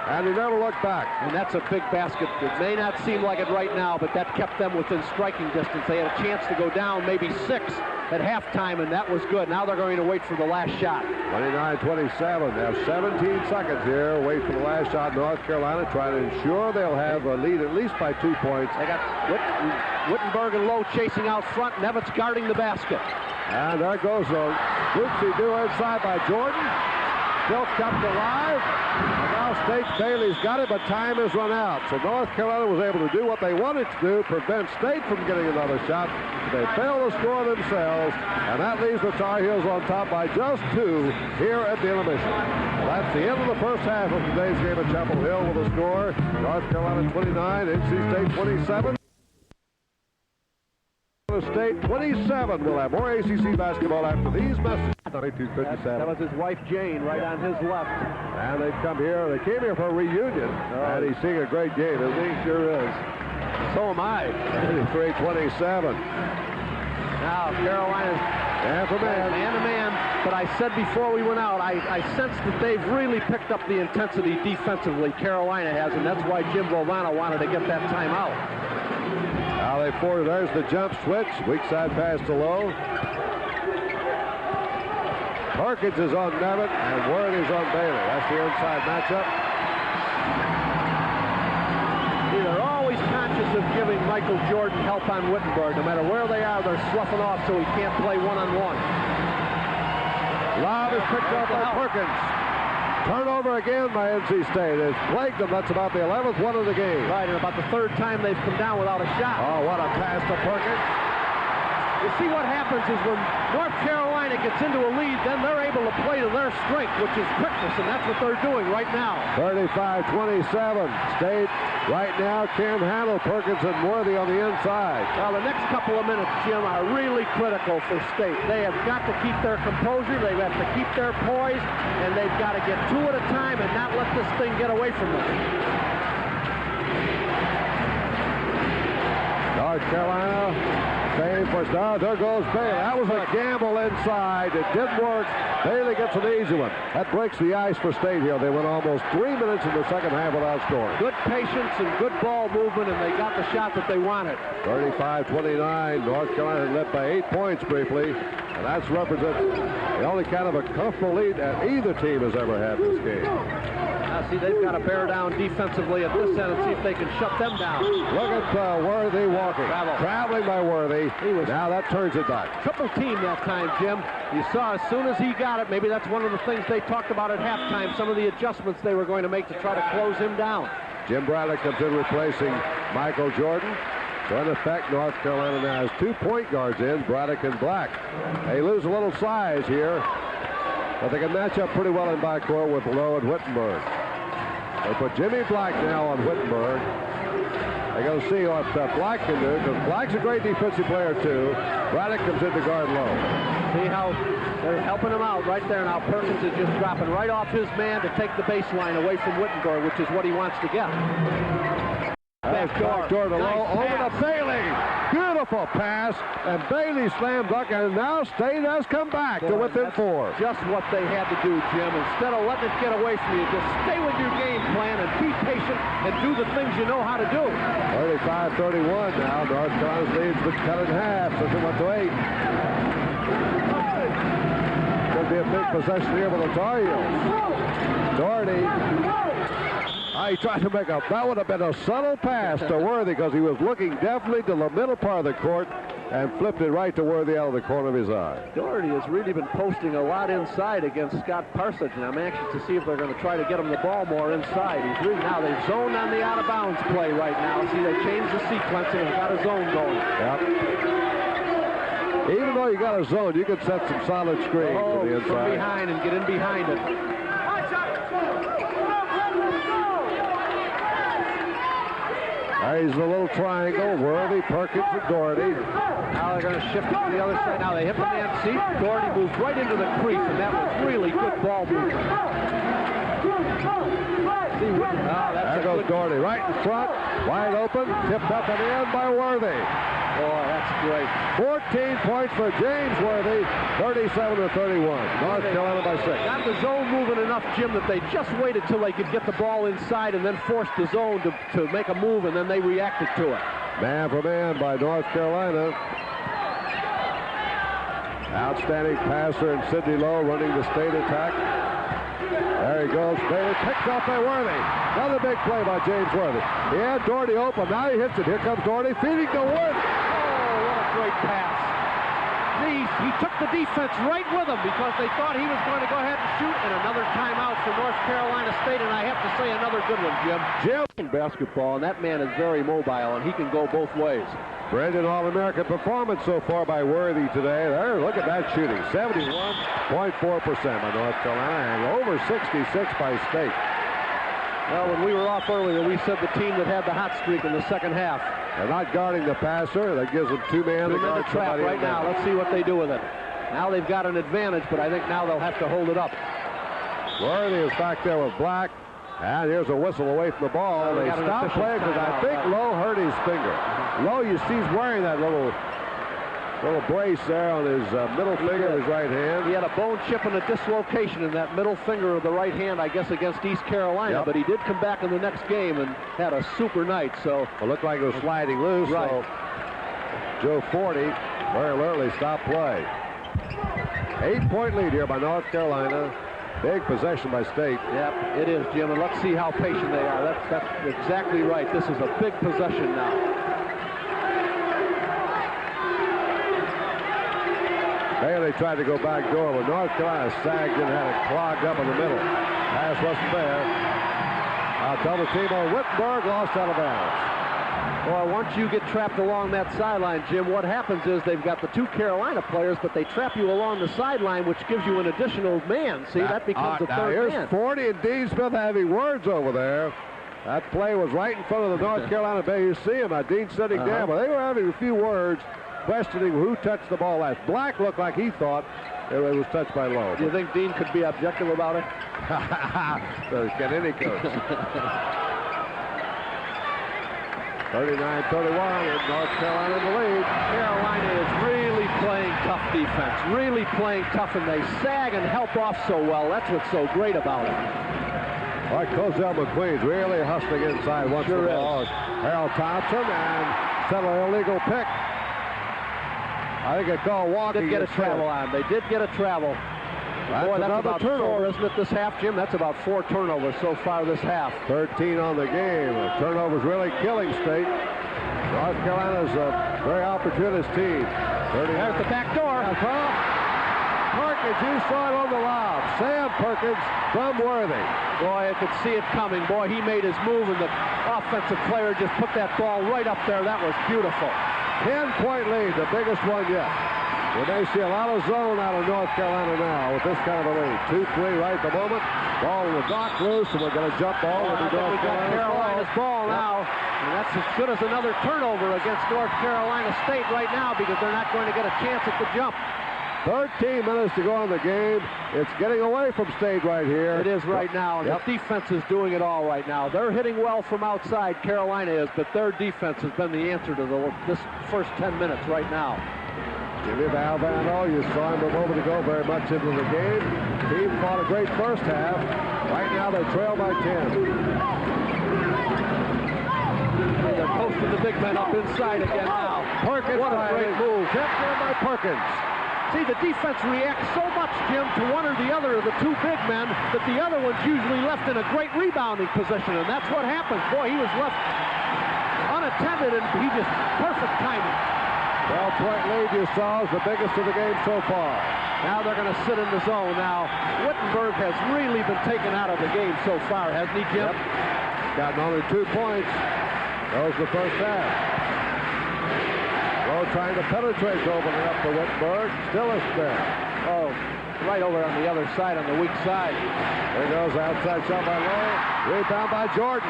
and he never looked back. And that's a big basket. It may not seem like it right now, but that kept them within striking distance. They had a chance to go down maybe 6 at halftime, and that was good. Now they're going to wait for the last shot. 29-27. They have 17 seconds here. Wait for the last shot. North Carolina trying to ensure they'll have a lead at least by 2 points. They got Wittenberg and Lowe chasing out front. Nevitz guarding the basket. And there goes a whoopsie-doo inside by Jordan. Still kept alive. And now State Bailey's got it, but time has run out. So North Carolina was able to do what they wanted to do, prevent State from getting another shot. They failed to score themselves, and that leaves the Tar Heels on top by just 2 here at the intermission. Well, that's the end of the first half of today's game at Chapel Hill with a score. North Carolina 29, NC State 27. State 27. We'll have more ACC basketball after these messages. 22:57. That was his wife Jane right on his left. And they've come here. They came here for a reunion. And he's seeing a great game, isn't he? Sure is. So am I. 23-27. Now Carolina's Man for man. Man to man. But I said before we went out, I sensed that they've really picked up the intensity defensively. Carolina has, and that's why Jim Valvano wanted to get that timeout. Now they forward. There's the jump switch. Weak side pass to Lowe. Perkins is on Nevitz, and Worthy's on Bailey. That's the inside matchup. They're always conscious of giving Michael Jordan help on Wittenberg. No matter where they are, they're sloughing off so he can't play one-on-one. Lob is picked up by Perkins. Turnover again by NC State. It's plagued them. That's about the 11th one of the game. Right, and about the 3rd time they've come down without a shot. Oh, what a pass to Perkins. You see what happens is when North Carolina gets into a lead, then they're able to play to their strength, which is quickness, and that's what they're doing right now. 35-27. State right now can't handle Perkins and Worthy on the inside. Now, the next couple of minutes, Jim, are really critical for State. They have got to keep their composure, they've got to keep their poise, and they've got to get 2 at a time and not let this thing get away from them. North Carolina Fame for star. There goes Bailey. That was a gamble inside. It didn't work. Bailey gets an easy one. That breaks the ice for State here. They went almost 3 minutes in the second half without scoring. Good patience and good ball movement, and they got the shot that they wanted. 35-29. North Carolina led by 8 points briefly. And that's represents the only kind of a comfortable lead that either team has ever had in this game. Now, see, they've got to bear down defensively at this end and see if they can shut them down. Look at Worthy walking. Traveling by Worthy. Now that turns it back. Triple team that time, Jim. You saw as soon as he got it, maybe that's one of the things they talked about at halftime, some of the adjustments they were going to make to try to close him down. Jim Braddock comes in replacing Michael Jordan. So in effect, North Carolina now has 2 point guards in, Braddock and Black. They lose a little size here, but they can match up pretty well in backcourt with Lowe and Wittenberg. They put Jimmy Black now on Wittenberg. They're going to see what Black can do, because Black's a great defensive player too. Braddock comes in to guard Lowe. See how they're helping him out right there now. Perkins is just dropping right off his man to take the baseline away from Wittenberg, which is what he wants to get. Backdoor to Lowe, over to Bailey. Beautiful pass, and Bailey slam dunk, and now State has come back to within 4. Just what they had to do, Jim. Instead of letting it get away from you, just stay with your game plan and be patient and do the things you know how to do. 35-31 now. North Carolina's lead's been cut in half since it went to 8. Could be a big possession here with the Tar Heels. Doherty. He tried to make that would have been a subtle pass to Worthy, because he was looking definitely to the middle part of the court and flipped it right to Worthy out of the corner of his eye. Doherty has really been posting a lot inside against Scott Parsons, and I'm anxious to see if they're going to try to get him the ball more inside. He's really, now they've zoned on the out-of-bounds play right now. See, they changed the sequence and have got a zone going. Yep. Even though you got a zone, you can set some solid screens to the inside. From behind and get in behind it. He's a little triangle. Worthy, Perkins, and Doherty. Now they're going to shift it to the other side. Now they hit the man seat. Doherty moves right into the crease, and that was really good ball movement. There goes Doherty right in front. Wide open. Tipped up and in by Worthy. Boy, that's great. 14 points for James Worthy. 37-31. North Carolina by 6. Got the zone moving enough, Jim, that they just waited till they could get the ball inside and then forced the zone to make a move, and then they reacted to it. Man for man by North Carolina. Outstanding passer in Sidney Lowe running the State attack. There he goes. Bailey picked off by Worthy. Another big play by James Worthy. He had Doherty open. Now he hits it. Here comes Doherty feeding to Worthy. Oh, what a great pass. He took the defense right with him because they thought he was going to go ahead and shoot, and another timeout for North Carolina State, and I have to say another good one, Jim. In basketball, and that man is very mobile, and he can go both ways. Brendan All-American performance so far by Worthy today. There, look at that shooting. 71.4% by North Carolina, and over 66 by State. Well, when we were off earlier, we said the team that had the hot streak in the second half. They're not guarding the passer. That gives them 2 men to guard trap right now. Let's see what they do with it. Now they've got an advantage, but I think now they'll have to hold it up. Worthy is back there with Black. And here's a whistle away from the ball. They stopped playing because I think Lowe hurt his finger. Lowe, you see, he's wearing that little brace there on his middle finger of his right hand. He had a bone chip and a dislocation in that middle finger of the right hand, I guess, against East Carolina. Yep. But he did come back in the next game and had a super night. So it looked like it was sliding loose. Right. So Joe Forty very alertly stopped play. 8-point lead here by North Carolina. Big possession by State. Yep, it is, Jim, and let's see how patient they are. That's exactly right. This is a big possession now. Bailey tried to go back door, but North Carolina sagged and had it clogged up in the middle. Pass wasn't there. Double team on Wittenberg, lost out of bounds. Well, once you get trapped along that sideline, Jim, what happens is they've got the 2 Carolina players, but they trap you along the sideline, which gives you an additional man. See, that becomes a third man. Here's Forty and Dean Smith having words over there. That play was right in front of the North Carolina Bay. You see him, Dean sitting down, but they were having a few words questioning who touched the ball last. Black looked like he thought it was touched by Lowe. Do you think Dean could be objective about it? So can any coach. 39-31, and North Carolina in the lead. Carolina is really playing tough defense, really playing tough, and they sag and help off so well. That's what's so great about it. All right, Cozell McQueen's really hustling inside once the ball. Harold Thompson and settle an illegal pick. I think it's called walking. Did get a travel on. They did get a travel. Boy, that's about turnover, isn't it, this half, Jim? That's about 4 turnovers so far this half. 13 on the game. The turnovers really killing State. North Carolina's a very opportunist team. There's the back door. Perkins, you saw it on the lob. Sam Perkins from Worthy. Boy, I could see it coming. Boy, he made his move, and the offensive player just put that ball right up there. That was beautiful. 10-point lead, the biggest one yet. We may see a lot of zone out of North Carolina now with this kind of a lead. 2-3 right at the moment. Ball will knock loose, and we're going to jump ball into North Carolina's ball now. And that's as good as another turnover against North Carolina State right now, because they're not going to get a chance at the jump. 13 minutes to go in the game. It's getting away from State right here. It is right now, and the defense is doing it all right now. They're hitting well from outside, Carolina is, but their defense has been the answer to this first 10 minutes right now. Jimmy Valvano, you saw him a moment ago, very much into the game. Team fought a great first half. Right now they trail by 10. They're posting the big men up inside again now. Perkins, what a great move. Kept in by Perkins. See, the defense reacts so much, Jim, to one or the other of the 2 big men that the other one's usually left in a great rebounding position, and that's what happens. Boy, he was left unattended, and he just perfect timing. 12-point lead you saw is the biggest of the game so far. Now they're going to sit in the zone. Now, Wittenberg has really been taken out of the game so far, hasn't he, Jim? Yep. Gotten only 2 points. That was the first half. Lowe trying to penetrate, opening up to Wittenberg. Still a spin. Oh, right over on the other side, on the weak side. There goes outside shot by Lowe. Rebound by Jordan.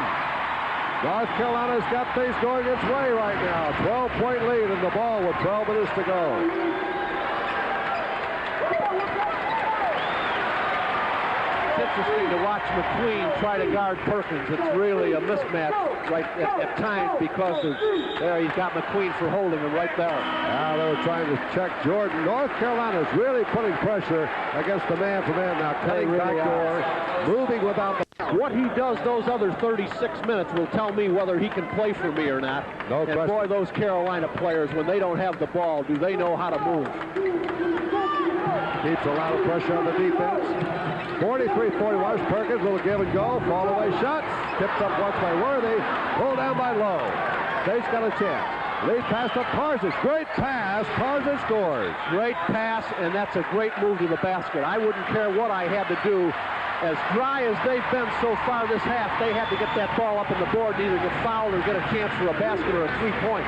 North Carolina's got things going its way right now. 12-point lead in the ball with 12 minutes to go. It's interesting to watch McQueen try to guard Perkins. It's really a mismatch right at times because there he's got McQueen for holding him right there. Now they were trying to check Jordan. North Carolina's really putting pressure against the man-for-man now. Cutting really backdoor, moving without the... What he does those other 36 minutes will tell me whether he can play for me or not. No question. And boy, those Carolina players, when they don't have the ball, do they know how to move. Keeps a lot of pressure on the defense. 43-41. Perkins will give and go. Fall away shot. Tipped up once by Worthy. Pulled down by Lowe. State's got a chance. Lead pass to Parsons. Great pass. Parsons scores. Great pass, and that's a great move to the basket. I wouldn't care what I had to do. As dry as they've been so far this half, they had to get that ball up on the board and either get fouled or get a chance for a basket or a 3-point.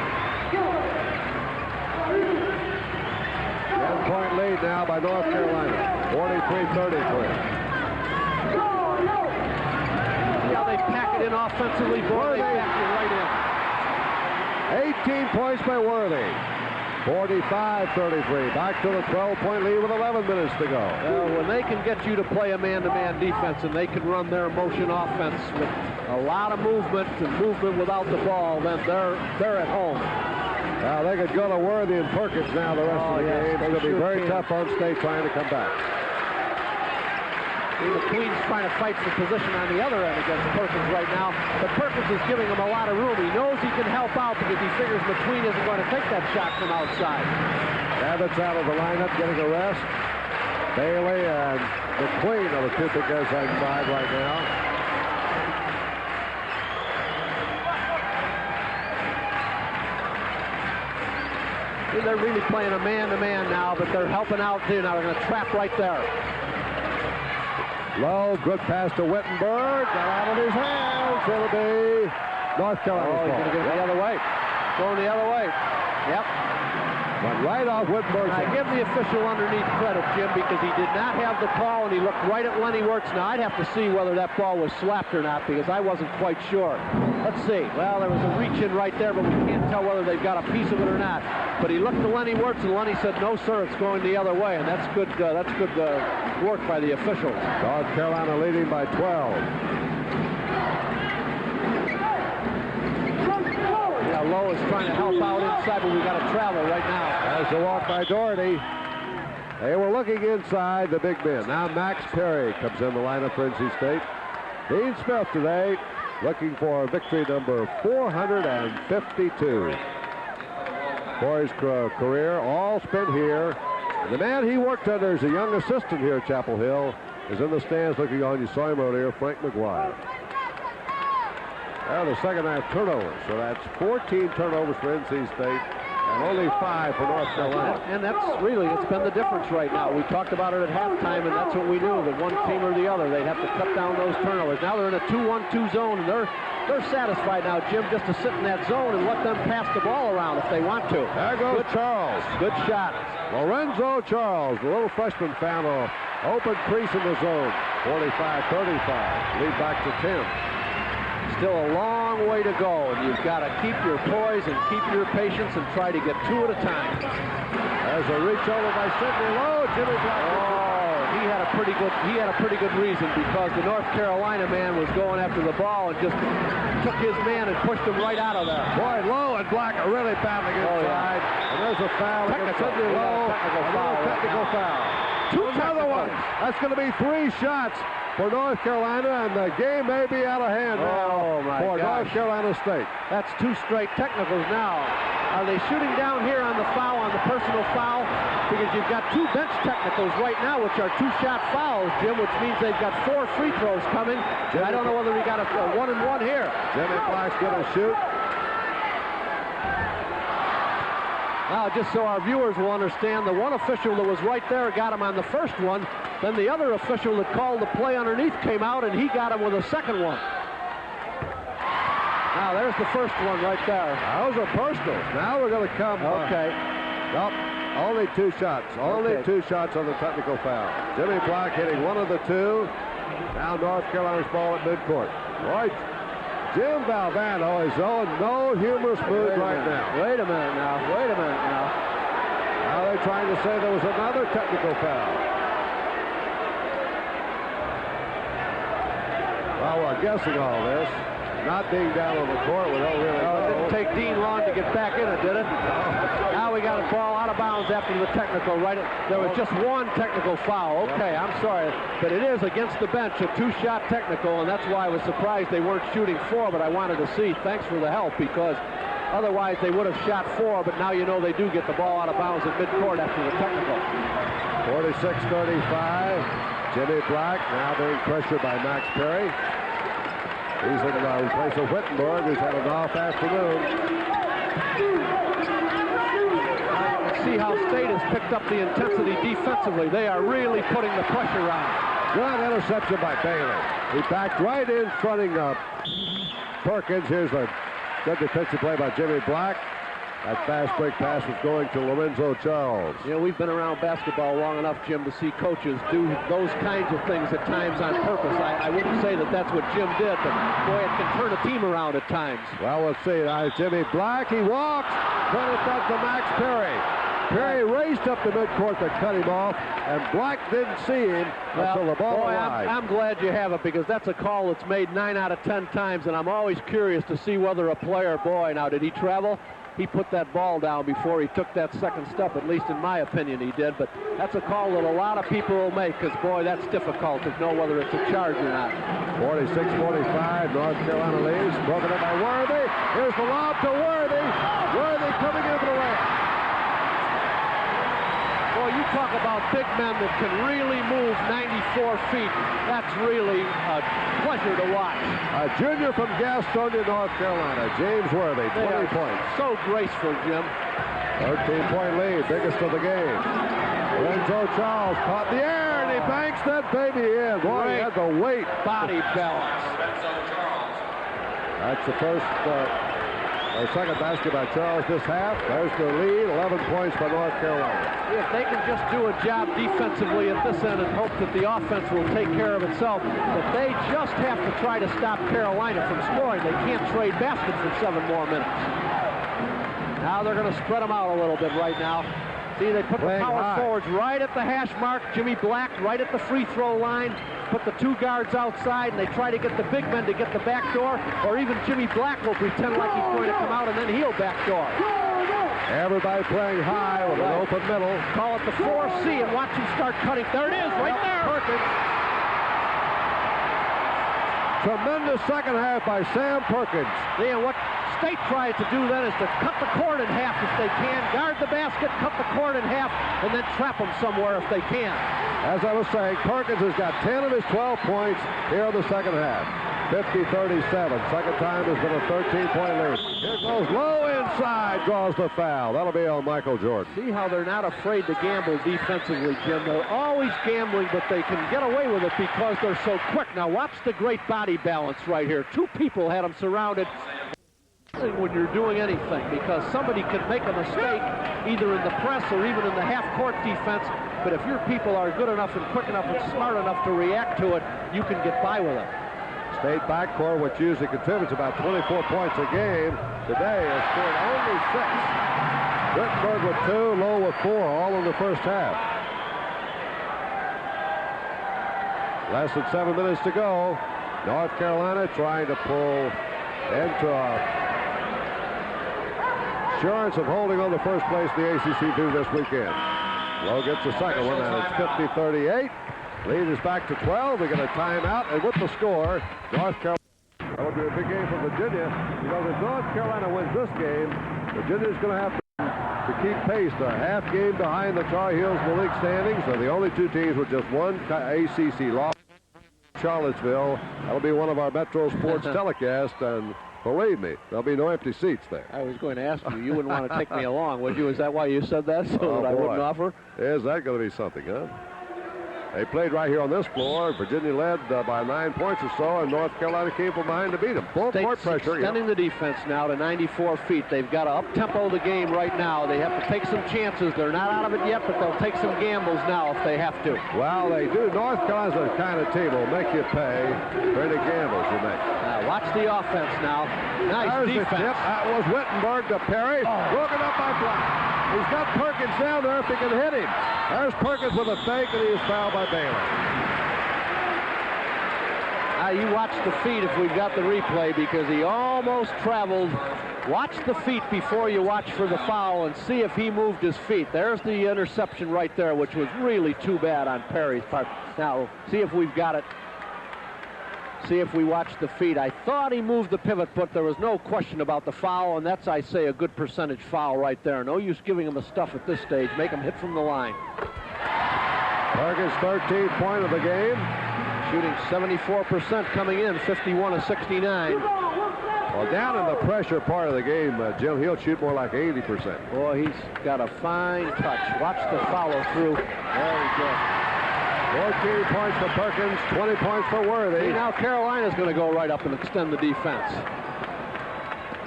10-point lead now by North Carolina. 43-33. Yeah, they pack it in offensively. Boy, they pack it right in. 18 points by Worthy. 45-33. Back to the 12-point lead with 11 minutes to go. When they can get you to play a man-to-man defense and they can run their motion offense with a lot of movement and movement without the ball, then they're at home. Now they could go to Worthy and Perkins now the rest of the game. It's going to be very tough on State trying to come back. McQueen's trying to fight for position on the other end against Perkins right now, but Perkins is giving him a lot of room. He knows he can help out because he figures McQueen isn't going to take that shot from outside. Abbott's out of the lineup, getting a rest. Bailey and McQueen are the 2 big guys on side right now. They're really playing a man-to-man now, but they're helping out too. Now they're going to trap right there. Lowe, good pass to Wittenberg. Got out of his hands. It'll be North Carolina. Oh, he's going to get it the other way. Going the other way. Yep. Went right off Wittenberg. I give the official underneath credit, Jim, because he did not have the call, and he looked right at Lenny Wirtz. Now, I'd have to see whether that ball was slapped or not, because I wasn't quite sure. Let's see. Well, there was a reach-in right there, but we can't tell whether they've got a piece of it or not. But he looked to Lenny Wirtz, and Lenny said, no, sir, it's going the other way, and that's good work by the officials. North Carolina leading by 12. Lowe is trying to help out inside, but we got to travel right now. As the walk by Doherty. They were looking inside the big men. Now Max Perry comes in the lineup for NC State. Dean Smith today looking for victory number 452 for his career. All spent here. And the man he worked under as a young assistant here at Chapel Hill is in the stands looking on. You saw him earlier, Frank McGuire. Now the second half turnovers. So that's 14 turnovers for NC State. And only 5 for North Carolina. And that's really, it's been the difference right now. We talked about it at halftime, and that's what we knew, that one team or the other, they'd have to cut down those turnovers. Now they're in a 2-1-2 zone, and they're satisfied now, Jim, just to sit in that zone and let them pass the ball around if they want to. There goes Charles. Good shot. Lorenzo Charles, the little freshman, found an open crease in the zone. 45-35, lead back to 10. Still a long way to go, and you've got to keep your poise and keep your patience and try to get 2 at a time. There's a reach over by Sidney Lowe. Jimmy Black. Oh, he had a pretty good reason, because the North Carolina man was going after the ball and just took his man and pushed him right out of there. Boy, Lowe and Black are really battling inside. And there's a foul against Sidney Lowe. Technical foul. Another one. That's going to be 3 shots for North Carolina, and the game may be out of hand now for North Carolina State. That's 2 straight technicals now. Are they shooting down here on the foul, on the personal foul? Because you've got 2 bench technicals right now, which are 2-shot fouls, Jim, which means they've got 4 free throws coming. I don't know whether we got a 1-and-1 here. Jimmy Black's going to shoot. Now, just so our viewers will understand, the one official that was right there got him on the first one. Then the other official that called the play underneath came out, and he got him with a second one. Now, there's the first one right there. Those are personals. Now we're going to come. Okay. Nope. Only 2 shots. Only 2 shots on the technical foul. Jimmy Black hitting one of the 2. Now North Carolina's ball at midcourt. Right. Jim Valvano is on no humorous mood right now. Wait a minute now. Now they're trying to say there was another technical foul. Well, we're guessing all this. Not being down on the court, we don't really know. It didn't take Dean long to get back in it, did it? Now we got a ball out of bounds after the technical, right? There was just 1 technical foul. Okay, I'm sorry. But it is against the bench, a 2-shot technical, and that's why I was surprised they weren't shooting 4, but I wanted to see. Thanks for the help, because otherwise they would have shot 4, but now you know they do get the ball out of bounds at midcourt after the technical. 46-35. Jimmy Black now being pressured by Max Perry. He's in place of Wittenberg, who's had an off afternoon. You see how State has picked up the intensity defensively. They are really putting the pressure on. Good interception by Bailey. He backed right in, fronting up Perkins. Here's a good defensive play by Jimmy Black. That fast break pass was going to Lorenzo Charles. You know, we've been around basketball long enough, Jim, to see coaches do those kinds of things at times on purpose. I wouldn't say that that's what Jim did, but boy, it can turn a team around at times. Well, let's see. Jimmy Black, he walks, put it back to Max Perry. Perry raced up the midcourt to cut him off, and Black didn't see him until the ball arrived. I'm glad you have it, because that's a call that's made 9 out of 10 times, and I'm always curious to see whether a player, now did he travel? He put that ball down before he took that second step, at least in my opinion he did. But that's a call that a lot of people will make, because, boy, that's difficult to know whether it's a charge or not. 46-45, North Carolina leads. Broken up by Worthy. Here's the lob to Worthy. Worthy coming in for the layup. Boy, you talk about big men that can really move 94 feet. That's really a pleasure to watch. A junior from Gastonia, North Carolina, James Worthy, 20 points. So graceful, Jim. 13-point lead, biggest of the game. Lorenzo Charles caught the air, and he banks that baby in. Boy, he had the weight. Body balance. That's the first... second basket by Charles this half. There's the lead, 11 points by North Carolina. If they can just do a job defensively at this end and hope that the offense will take care of itself, but they just have to try to stop Carolina from scoring. They can't trade baskets for 7 more minutes. Now they're going to spread them out a little bit right now. See, they put the power forwards right at the hash mark. Jimmy Black right at the free throw line. Put the 2 guards outside, and they try to get the big men to get the back door, or even Jimmy Black will pretend like he's going to come out, and then he'll backdoor. Everybody playing high with an open middle. Call it the 4C, and watch him start cutting. There it is, right there. Perkins. Tremendous second half by Sam Perkins. Yeah, what State tried to do then is to cut the court in half if they can, guard the basket, cut the court in half, and then trap them somewhere if they can. As I was saying, Perkins has got 10 of his 12 points here in the second half. 50-37. Second time has been a 13-point lead. Here goes Lowe inside, draws the foul. That'll be on Michael Jordan. See how they're not afraid to gamble defensively, Jim. They're always gambling, but they can get away with it because they're so quick. Now watch the great body balance right here. 2 people had them surrounded when you're doing anything, because somebody can make a mistake either in the press or even in the half-court defense, but if your people are good enough and quick enough and smart enough to react to it, you can get by with it. State backcourt, which usually contributes about 24 points a game, today has scored only 6. Wittenberg with 2, Lowe with 4, all in the first half. Less than 7 minutes to go. North Carolina trying to pull into a assurance of holding on to first place in the ACC2 this weekend. Lowe gets the second one, and it's 50-38. Lead is back to 12. They get a timeout, and with the score, North Carolina. That would be a big game for Virginia, because if North Carolina wins this game, Virginia's going to have to keep pace. They're a half game behind the Tar Heels in the league standings. They're the only 2 teams with just 1 ACC loss. Charlottesville. That'll be one of our Metro Sports telecasts, and believe me, there'll be no empty seats there. I was going to ask you. You wouldn't want to take me along, would you? Is that why you said that, so that I wouldn't offer? Is that going to be something, huh? They played right here on this floor. Virginia led by 9 points or so, and North Carolina came from behind to beat them. Full court pressure. Extending the defense now to 94 feet. They've got to up-tempo the game right now. They have to take some chances. They're not out of it yet, but they'll take some gambles now if they have to. Well, they do. North Carolina's the kind of team will make you pay for any gambles you make. Watch the offense now. Nice defense. The tip. That was Wittenberg to Perry. Broken up by Black. He's got Perkins down there if he can hit him. There's Perkins with a fake, and he is fouled by Bailey. Now you watch the feet if we've got the replay, because he almost traveled. Watch the feet before you watch for the foul and see if he moved his feet. There's the interception right there, which was really too bad on Perry's part. Now, see if we've got it. See if we watch the feet. I thought he moved the pivot, but there was no question about the foul, and that's, I say, a good percentage foul right there. No use giving him a stuff at this stage. Make him hit from the line. Perkins' 13th point of the game. Shooting 74% coming in, 51-69. Well, down in the pressure part of the game, Jim, he'll shoot more like 80%. Boy, he's got a fine touch. Watch the follow through. Very good. 14 points for Perkins, 20 points for Worthy. See, now Carolina's going to go right up and extend the defense.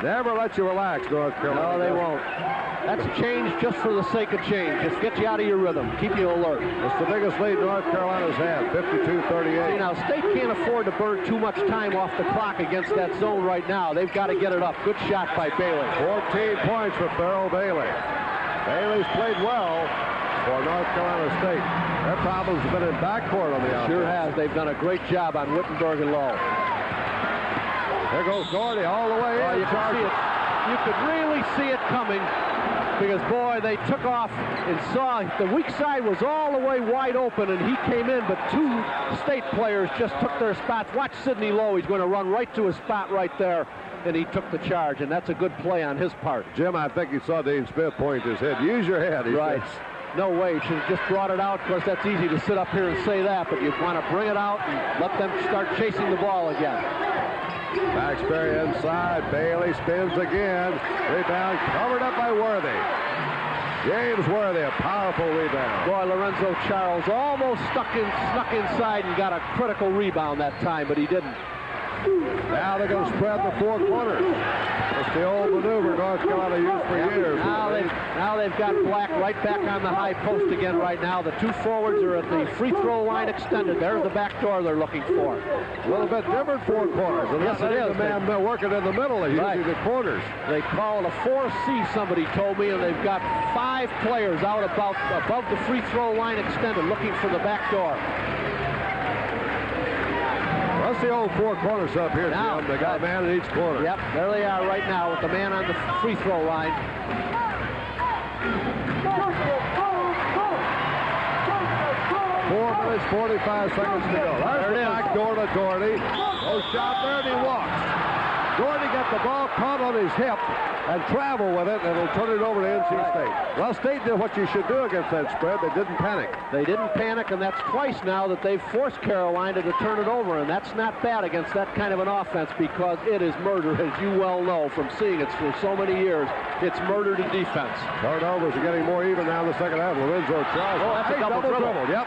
Never let you relax, North Carolina. No, they won't. That's change just for the sake of change. Just get you out of your rhythm. Keep you alert. It's the biggest lead North Carolina's had, 52-38. See, now, State can't afford to burn too much time off the clock against that zone right now. They've got to get it up. Good shot by Bailey. 14 points for Farrell Bailey. Bailey's played well for North Carolina State. Their problems have been in backcourt on the outside. Sure has. They've done a great job on Wittenberg and Lowe. There goes Gordy all the way in. You can see it. You could really see it coming, because, boy, they took off and saw the weak side was all the way wide open, and he came in, but 2 State players just took their spots. Watch Sidney Lowe. He's going to run right to his spot right there, and he took the charge, and that's a good play on his part. Jim, I think you saw Dean Smith point his head. Use your head. Right. No way. He should have just brought it out. Of course, that's easy to sit up here and say that, but you want to bring it out and let them start chasing the ball again. Baxbury inside. Bailey spins again. Rebound covered up by Worthy. James Worthy, a powerful rebound. Boy, Lorenzo Charles almost snuck inside and got a critical rebound that time, but he didn't. Now they're going to spread the four corners. It's the old maneuver North Carolina used for years. Now they've got Black right back on the high post again right now. The two forwards are at the free throw line extended. There's the back door they're looking for. A little bit different four corners. Yes, it is. The man working in the middle is usually the corners. They call it a 4C, somebody told me, and they've got 5 players out above the free throw line extended looking for the back door. That's the old four corner setup here, Jim. They got a man in each corner. Yep, there they are right now with the man on the free throw line. 4 minutes, 45 seconds to go. There's the back door to Doherty. No shot there, and he walks. Doherty got the ball caught on his hip and travel with it, and it'll turn it over to NC State. Well, State did what you should do against that spread. They didn't panic. They didn't panic, and that's twice now that they've forced Carolina to turn it over, and that's not bad against that kind of an offense because it is murder, as you well know from seeing it for so many years. It's murder to defense. Turnovers are getting more even now in the second half. Lorenzo Charles. Oh, that's a double dribble. Yep.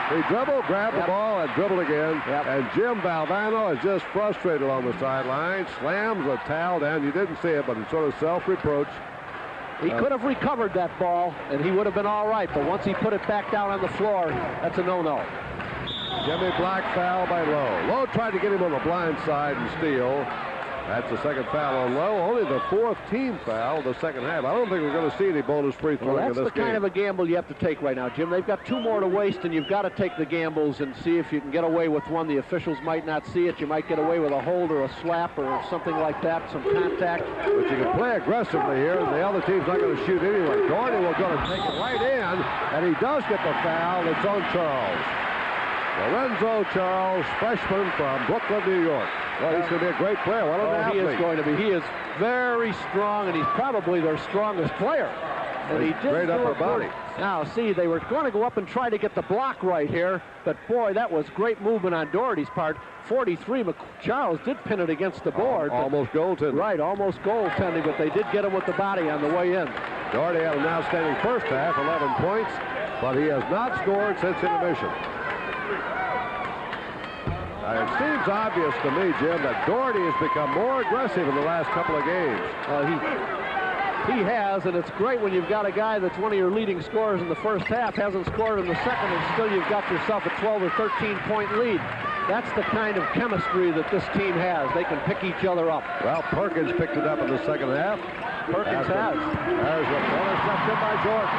He dribbled, grabbed the ball, and dribbled again. Yep. And Jim Valvano is just frustrated on the sideline. Slams a towel down. You didn't see it, but it's sort of self-reproach. He could have recovered that ball, and he would have been all right. But once he put it back down on the floor, that's a no-no. Jimmy Black foul by Lowe. Lowe tried to get him on the blind side and steal. That's the second foul on Lowe. Only the 4th team foul of the second half. I don't think we're going to see any bonus free throwing in this game. That's the kind of a gamble you have to take right now, Jim. They've got 2 more to waste, and you've got to take the gambles and see if you can get away with one. The officials might not see it. You might get away with a hold or a slap or something like that, some contact. But you can play aggressively here, and the other team's not going to shoot anyway. Doherty will go to take it right in, and he does get the foul. It's on Charles. Lorenzo Charles, freshman from Brooklyn, New York. Well, he's going to be a great player. What an athlete. He is going to be. He is very strong, and he's probably their strongest player. And he did great upper body. Now, see, they were going to go up and try to get the block right here, but boy, that was great movement on Doherty's part. 43, Charles did pin it against the board. Almost goaltending. Right, almost goaltending, but they did get him with the body on the way in. Doherty had an outstanding first half, 11 points, but he has not scored since intermission. Now, it seems obvious to me, Jim, that Doherty has become more aggressive in the last couple of games. He has, and it's great when you've got a guy that's one of your leading scorers in the first half, hasn't scored in the second, and still you've got yourself a 12 or 13-point lead. That's the kind of chemistry that this team has. They can pick each other up. Well, Perkins picked it up in the second half. Perkins has. There's a interception by Jordan.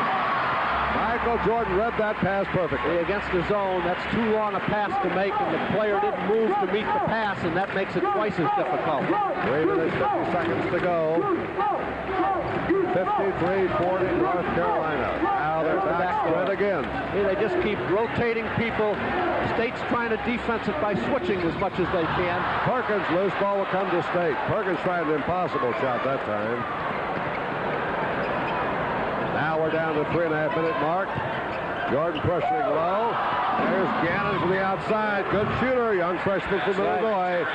Michael Jordan read that pass perfectly. Against the zone, that's too long a pass to make, and the player didn't move to meet the pass, and that makes it twice as difficult. 3 minutes, 50 seconds to go. 53-40 North Carolina. Now they're back spread again. They just keep rotating people. State's trying to defense it by switching as much as they can. Perkins, loose ball will come to State. Perkins tried an impossible shot that time. Now we're down to the 3.5-minute mark. Jordan pressuring low. There's Gannon from the outside. Good shooter, young freshman from Illinois.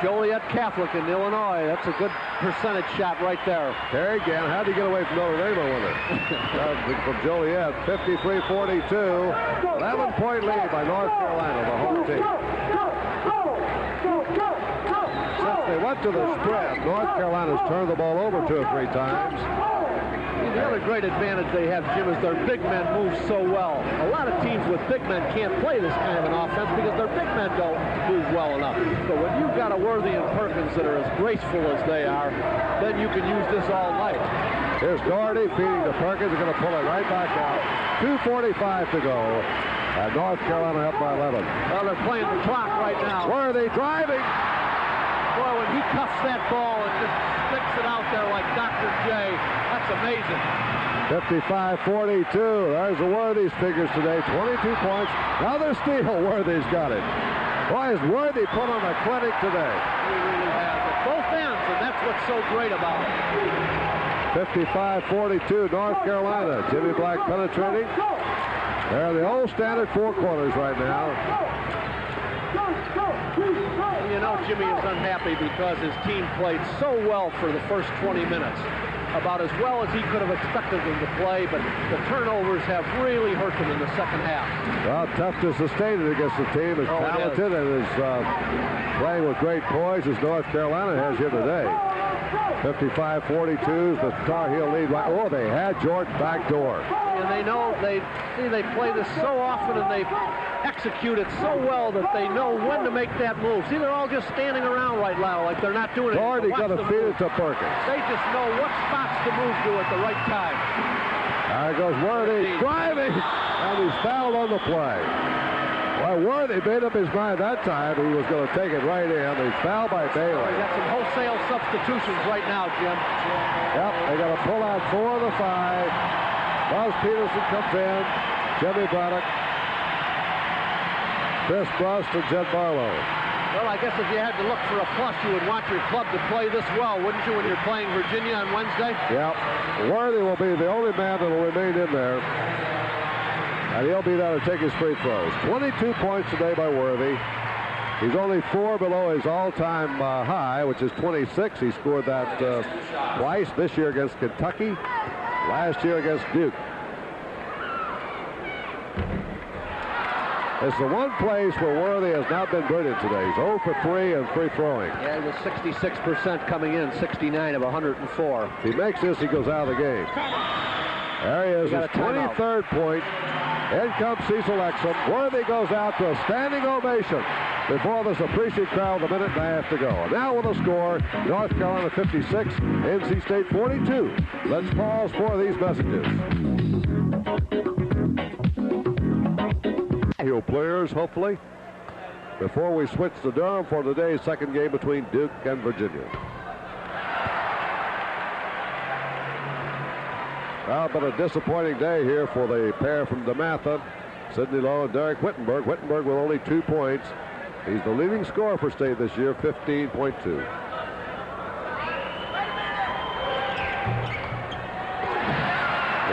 Joliet Catholic in Illinois. That's a good percentage shot right there. Terry Gannon, how'd he get away from Notre Dame, I wonder? From Joliet, 53-42. 11-point lead by North Carolina, the home team. Since they went to the spread, North Carolina's turned the ball over 2 or 3 times. The other great advantage they have, Jim, is their big men move so well. A lot of teams with big men can't play this kind of an offense because their big men don't move well enough. But when you've got a Worthy and Perkins that are as graceful as they are, then you can use this all night. Here's Doherty feeding to Perkins. They're going to pull it right back out. 2:45 to go. And North Carolina up by 11. Well, they're playing the clock right now. Worthy driving. Boy, when he cuffs that ball and just sticks it out there like Dr. J, that's amazing. 55-42. There's the Worthy's figures today. 22 points. Another steal. Worthy's got it. Boy, has Worthy put on a clinic today. He really has. At both ends, and that's what's so great about it. 55-42, North Carolina. Jimmy Black penetrating. They're the old standard 4 corners right now. You know, Jimmy is unhappy because his team played so well for the first 20 minutes. About as well as he could have expected them to play, but the turnovers have really hurt them in the second half. Well, tough to sustain it against a team as talented and as playing with great poise as North Carolina has here today. 55-42 is the Tar Heel lead. Oh, they had Jordan backdoor. And they know they play this so often and they execute it so well that they know when to make that move. See, they're all just standing around right now like they're not doing it. Jordan got to feed it to Perkins. They just know what spots to move to at the right time. There goes Worthy driving, and he's fouled on the play. Well, Worthy made up his mind that time he was going to take it right in. He's fouled by Bailey. We got some wholesale substitutions right now, Jim. Yep, they got to pull out 4 of the 5. Buzz Peterson comes in. Jimmy Braddock. Chris Brust and Jed Barlow. Well, I guess if you had to look for a plus, you would want your club to play this well, wouldn't you, when you're playing Virginia on Wednesday? Yep. Worthy will be the only man that will remain in there. And he'll be there to take his free throws. 22 points today by Worthy. He's only 4 below his all-time high, which is 26. He scored that twice this year against Kentucky, last year against Duke. It's the one place where Worthy has not been brilliant today. He's 0 for 3 and free throwing. Yeah, he was 66% coming in, 69 of 104. If he makes this, he goes out of the game. There he is, his 23rd point. In comes Cecil Exum. Worthy goes out to a standing ovation before this appreciative crowd with a minute and a half to go. And now with a score, North Carolina 56, NC State 42. Let's pause for these messages. Heel players, hopefully, before we switch to Durham for today's second game between Duke and Virginia. Well, but a disappointing day here for the pair from DeMatha, Sidney Lowe and Derek Whittenburg. Whittenburg with only 2 points. He's the leading scorer for State this year, 15.2.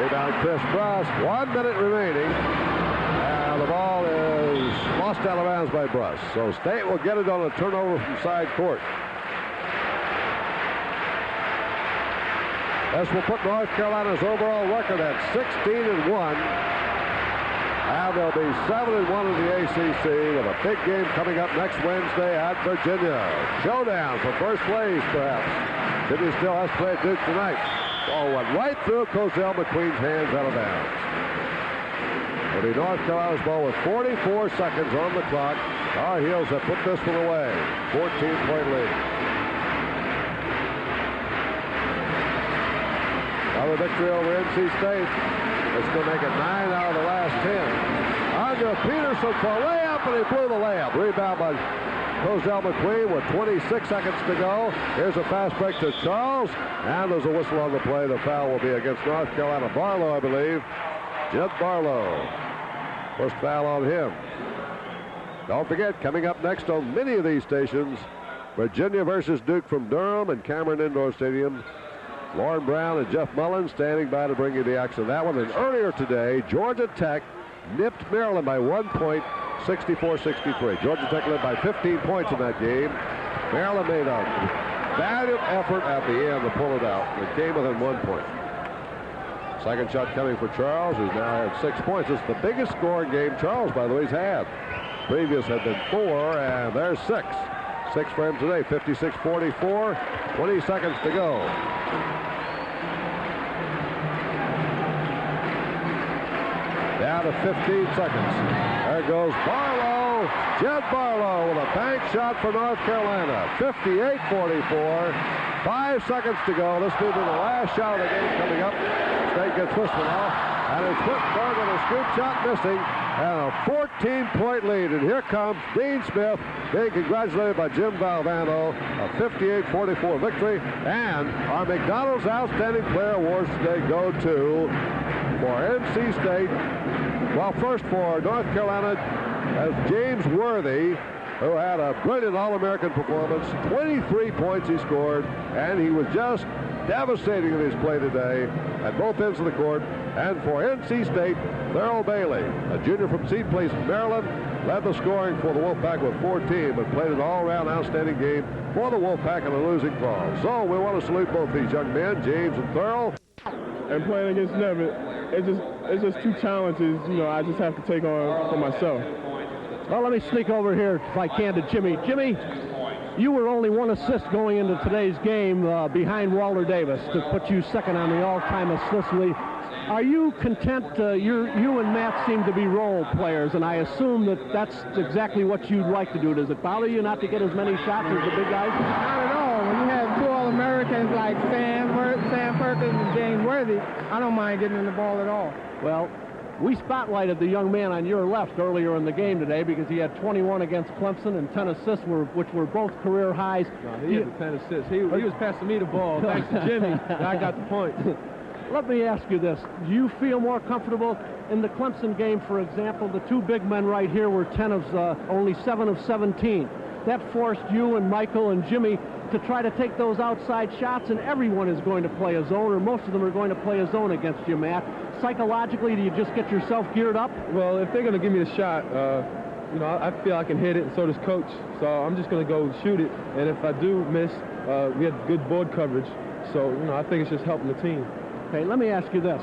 Rebound Chris Brust. 1 minute remaining. And the ball is lost out of bounds by Brust. So State will get it on a turnover from side court. This will put North Carolina's overall record at 16-1. And they'll be 7-1 in the ACC with a big game coming up next Wednesday at Virginia. Showdown for first place, perhaps. Sydney still has to play at Duke tonight. Ball went right through Cozell McQueen's hands out of bounds. It'll be North Carolina's ball with 44 seconds on the clock. Tar Heels have put this one away. 14-point lead. Another victory over NC State. It's going to make it 9 out of the last 10. Andre Peterson for a layup, and he blew the layup. Rebound by Cozell McQueen with 26 seconds to go. Here's a fast break to Charles, and there's a whistle on the play. The foul will be against North Carolina. Barlow, I believe. Jed Barlow. First foul on him. Don't forget, coming up next on many of these stations, Virginia versus Duke from Durham and Cameron Indoor Stadium. Lauren Brown and Jeff Mullins standing by to bring you the action of that one. And earlier today, Georgia Tech nipped Maryland by 1 point, 64-63. Georgia Tech led by 15 points in that game. Maryland made a valiant effort at the end to pull it out. It came within 1 point. Second shot coming for Charles, who's now had 6 points. It's the biggest scoring game Charles, by the way, has had. Previous had been 4, and there's 6. 6 for him today, 56-44. 20 seconds to go. Down to 15 seconds. There goes Barlow. Jed Barlow with a bank shot for North Carolina. 58-44. 5 seconds to go. This will be the last shot of the game coming up. State gets this one off. And it's Whittenburg with a scoop shot missing. And a 14-point lead. And here comes Dean Smith being congratulated by Jim Valvano. A 58-44 victory. And our McDonald's Outstanding Player Awards today go to, for NC State, well, first for North Carolina, as James Worthy, who had a brilliant All-American performance. 23 points he scored, and he was just devastating in his play today at both ends of the court. And for NC State, Thurl Bailey, a junior from Seton Place, Maryland, led the scoring for the Wolfpack with 14, but played an all-around outstanding game for the Wolfpack in a losing cause. So we want to salute both these young men, James and Thurl. And playing against Nevitt, it's just two challenges, I just have to take on for myself. Well, let me sneak over here, if I can, to Jimmy. Jimmy, you were only one assist going into today's game behind Walter Davis to put you second on the all-time assist lead. Are you content? You and Matt seem to be role players, and I assume that's exactly what you'd like to do. Does it bother you not to get as many shots as the big guys? Not at all. When you have two All-Americans like Sam Perkins and James Worthy, I don't mind getting in the ball at all. Well, we spotlighted the young man on your left earlier in the game today because he had 21 against Clemson and 10 assists, which were both career highs. No, he had the 10 assists. He was passing me the ball. Thanks to Jimmy, I got the point. Let me ask you this. Do you feel more comfortable in the Clemson game, for example? The two big men right here were only 7 of 17. That forced you and Michael and Jimmy to try to take those outside shots, and everyone is going to play a zone, or most of them are going to play a zone against you, Matt. Psychologically, do you just get yourself geared up? Well, if they're going to give me the shot, I feel I can hit it, and so does Coach. So I'm just going to go shoot it, and if I do miss, we had good board coverage. So, I think it's just helping the team. Okay, let me ask you this.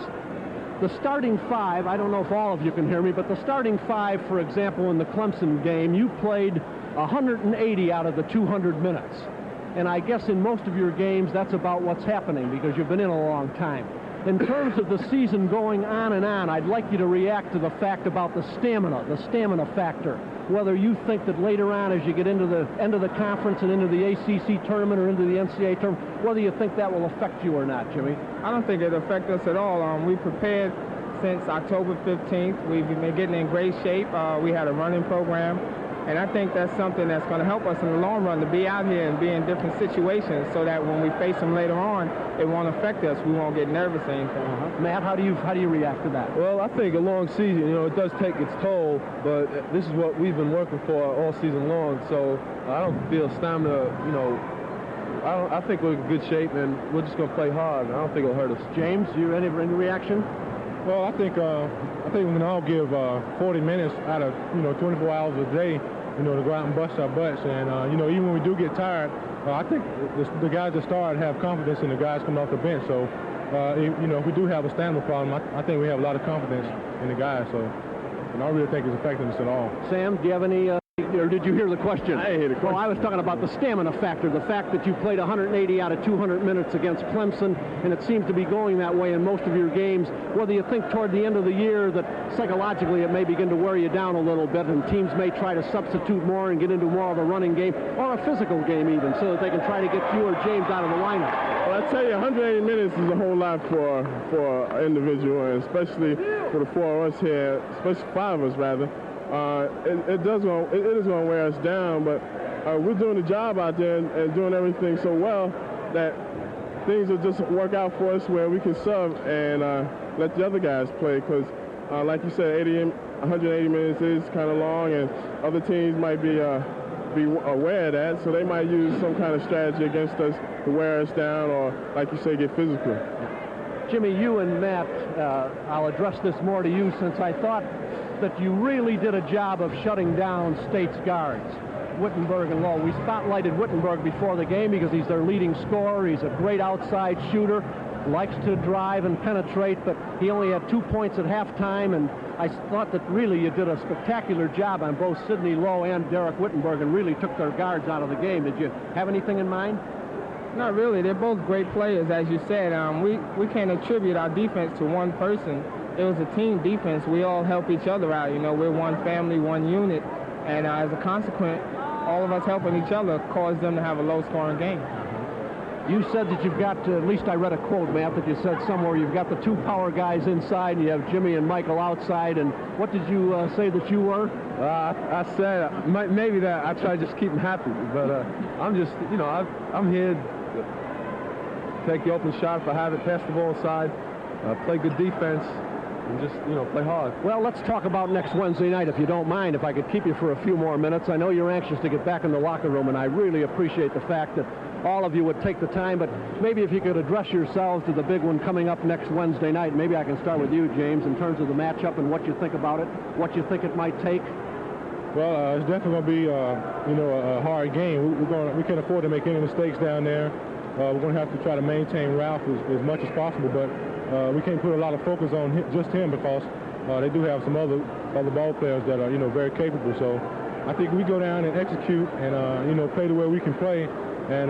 The starting five, I don't know if all of you can hear me, but the starting five, for example, in the Clemson game, you played 180 out of the 200 minutes. And I guess in most of your games, that's about what's happening because you've been in a long time. In terms of the season going on and on, I'd like you to react to the fact about the stamina factor. Whether you think that later on, as you get into the end of the conference and into the ACC tournament or into the NCAA tournament, whether you think that will affect you or not, Jimmy. I don't think it'll affect us at all. We prepared since October 15th. We've been getting in great shape. We had a running program. And I think that's something that's going to help us in the long run to be out here and be in different situations so that when we face them later on, it won't affect us. We won't get nervous or anything. Matt, how do you react to that? Well, I think a long season, it does take its toll, but this is what we've been working for all season long. So I don't feel stamina, I think we're in good shape, and we're just going to play hard. I don't think it'll hurt us. James, you any reaction? Well, I think we can all give 40 minutes out of 24 hours a day, to go out and bust our butts. And even when we do get tired, I think the guys that start have confidence in the guys coming off the bench. So if we do have a stamina problem, I think we have a lot of confidence in the guys. So I don't really think it's affecting us at all. Sam, do you have any? Or did you hear the question? I didn't hear the question. Well, I was talking about the stamina factor, the fact that you played 180 out of 200 minutes against Clemson, and it seems to be going that way in most of your games. Whether you think toward the end of the year that psychologically it may begin to wear you down a little bit, and teams may try to substitute more and get into more of a running game, or a physical game even, so that they can try to get you or James out of the lineup. Well, I tell you, 180 minutes is a whole lot for an individual, and especially for the four of us here, especially five of us rather. It is going to wear us down, but we're doing the job out there and doing everything so well that things will just work out for us where we can sub and let the other guys play. Because, like you said, 180 minutes is kind of long, and other teams might be aware of that, so they might use some kind of strategy against us to wear us down or, like you say, get physical. Jimmy, you and Matt, I'll address this more to you since I thought that you really did a job of shutting down State's guards, Wittenberg and Lowe. We spotlighted Wittenberg before the game because he's their leading scorer. He's a great outside shooter, likes to drive and penetrate, but he only had 2 points at halftime, and I thought that really you did a spectacular job on both Sidney Lowe and Derek Wittenberg and really took their guards out of the game. Did you have anything in mind? Not really. They're both great players, as you said. We can't attribute our defense to one person. It was a team defense. We all help each other out. We're one family, one unit, and as a consequence, all of us helping each other caused them to have a low-scoring game. You said that you've got, at least I read a quote, Matt, that you said somewhere you've got the two power guys inside and you have Jimmy and Michael outside, and what did you say that you were? I said maybe that I try to just keep them happy, but I'm just, I'm here to take the open shot if I have it, pass the ball aside, play good defense, and just, play hard. Well, let's talk about next Wednesday night, if you don't mind, if I could keep you for a few more minutes. I know you're anxious to get back in the locker room, and I really appreciate the fact that all of you would take the time, but maybe if you could address yourselves to the big one coming up next Wednesday night. Maybe I can start with you, James, in terms of the matchup and what you think about it, what you think it might take. Well, it's definitely going to be, a hard game. We can't afford to make any mistakes down there. We're going to have to try to maintain Ralph as much as possible, but we can't put a lot of focus on just him because they do have some other ball players that are, very capable. So I think we go down and execute and, play the way we can play and,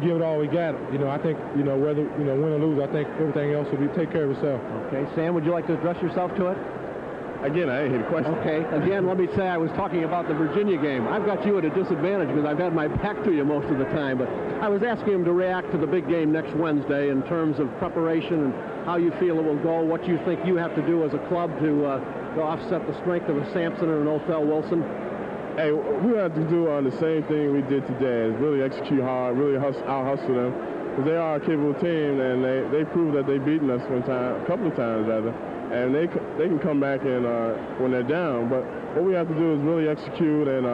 give it all we got. I think, whether, win or lose, I think everything else will take care of itself. Okay. Sam, would you like to address yourself to it? Again, I didn't hear the question. Okay. Again, let me say I was talking about the Virginia game. I've got you at a disadvantage because I've had my back to you most of the time, but I was asking him to react to the big game next Wednesday in terms of preparation and how you feel it will go, what you think you have to do as a club to offset the strength of a Sampson and an Othell Wilson. Hey, we have to do the same thing we did today, is really execute hard, really out-hustle them, because they are a capable team, and they proved that they've beaten us a couple of times, rather. And they can come back and when they're down. But what we have to do is really execute and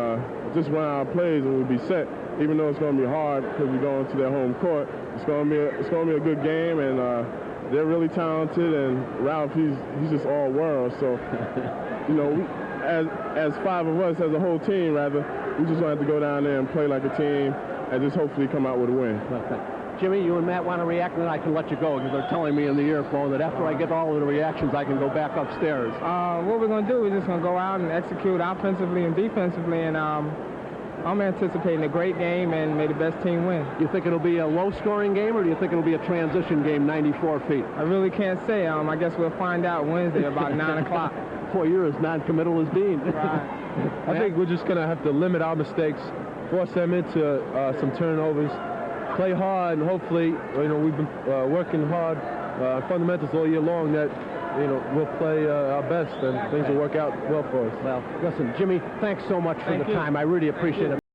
just run our plays and we'll be set. Even though it's going to be hard because we're going to their home court, it's going to be a good game, and they're really talented. And Ralph, he's just all world. So as five of us, as a whole team, rather, we just want to go down there and play like a team and just hopefully come out with a win. Jimmy, you and Matt want to react, and then I can let you go because they're telling me in the earphone that after I get all of the reactions, I can go back upstairs. What we're going to do, we're just going to go out and execute offensively and defensively, and I'm anticipating a great game, and may the best team win. You think it'll be a low-scoring game, or do you think it'll be a transition game, 94 feet? I really can't say. I guess we'll find out Wednesday about 9 o'clock. Boy, you're as non-committal as Dean. Right. I think we're just going to have to limit our mistakes, force them into some turnovers, play hard, and hopefully, we've been working hard fundamentals all year long that, we'll play our best and things will work out well for us. Well, listen, Jimmy, thanks so much for the time. I really appreciate it.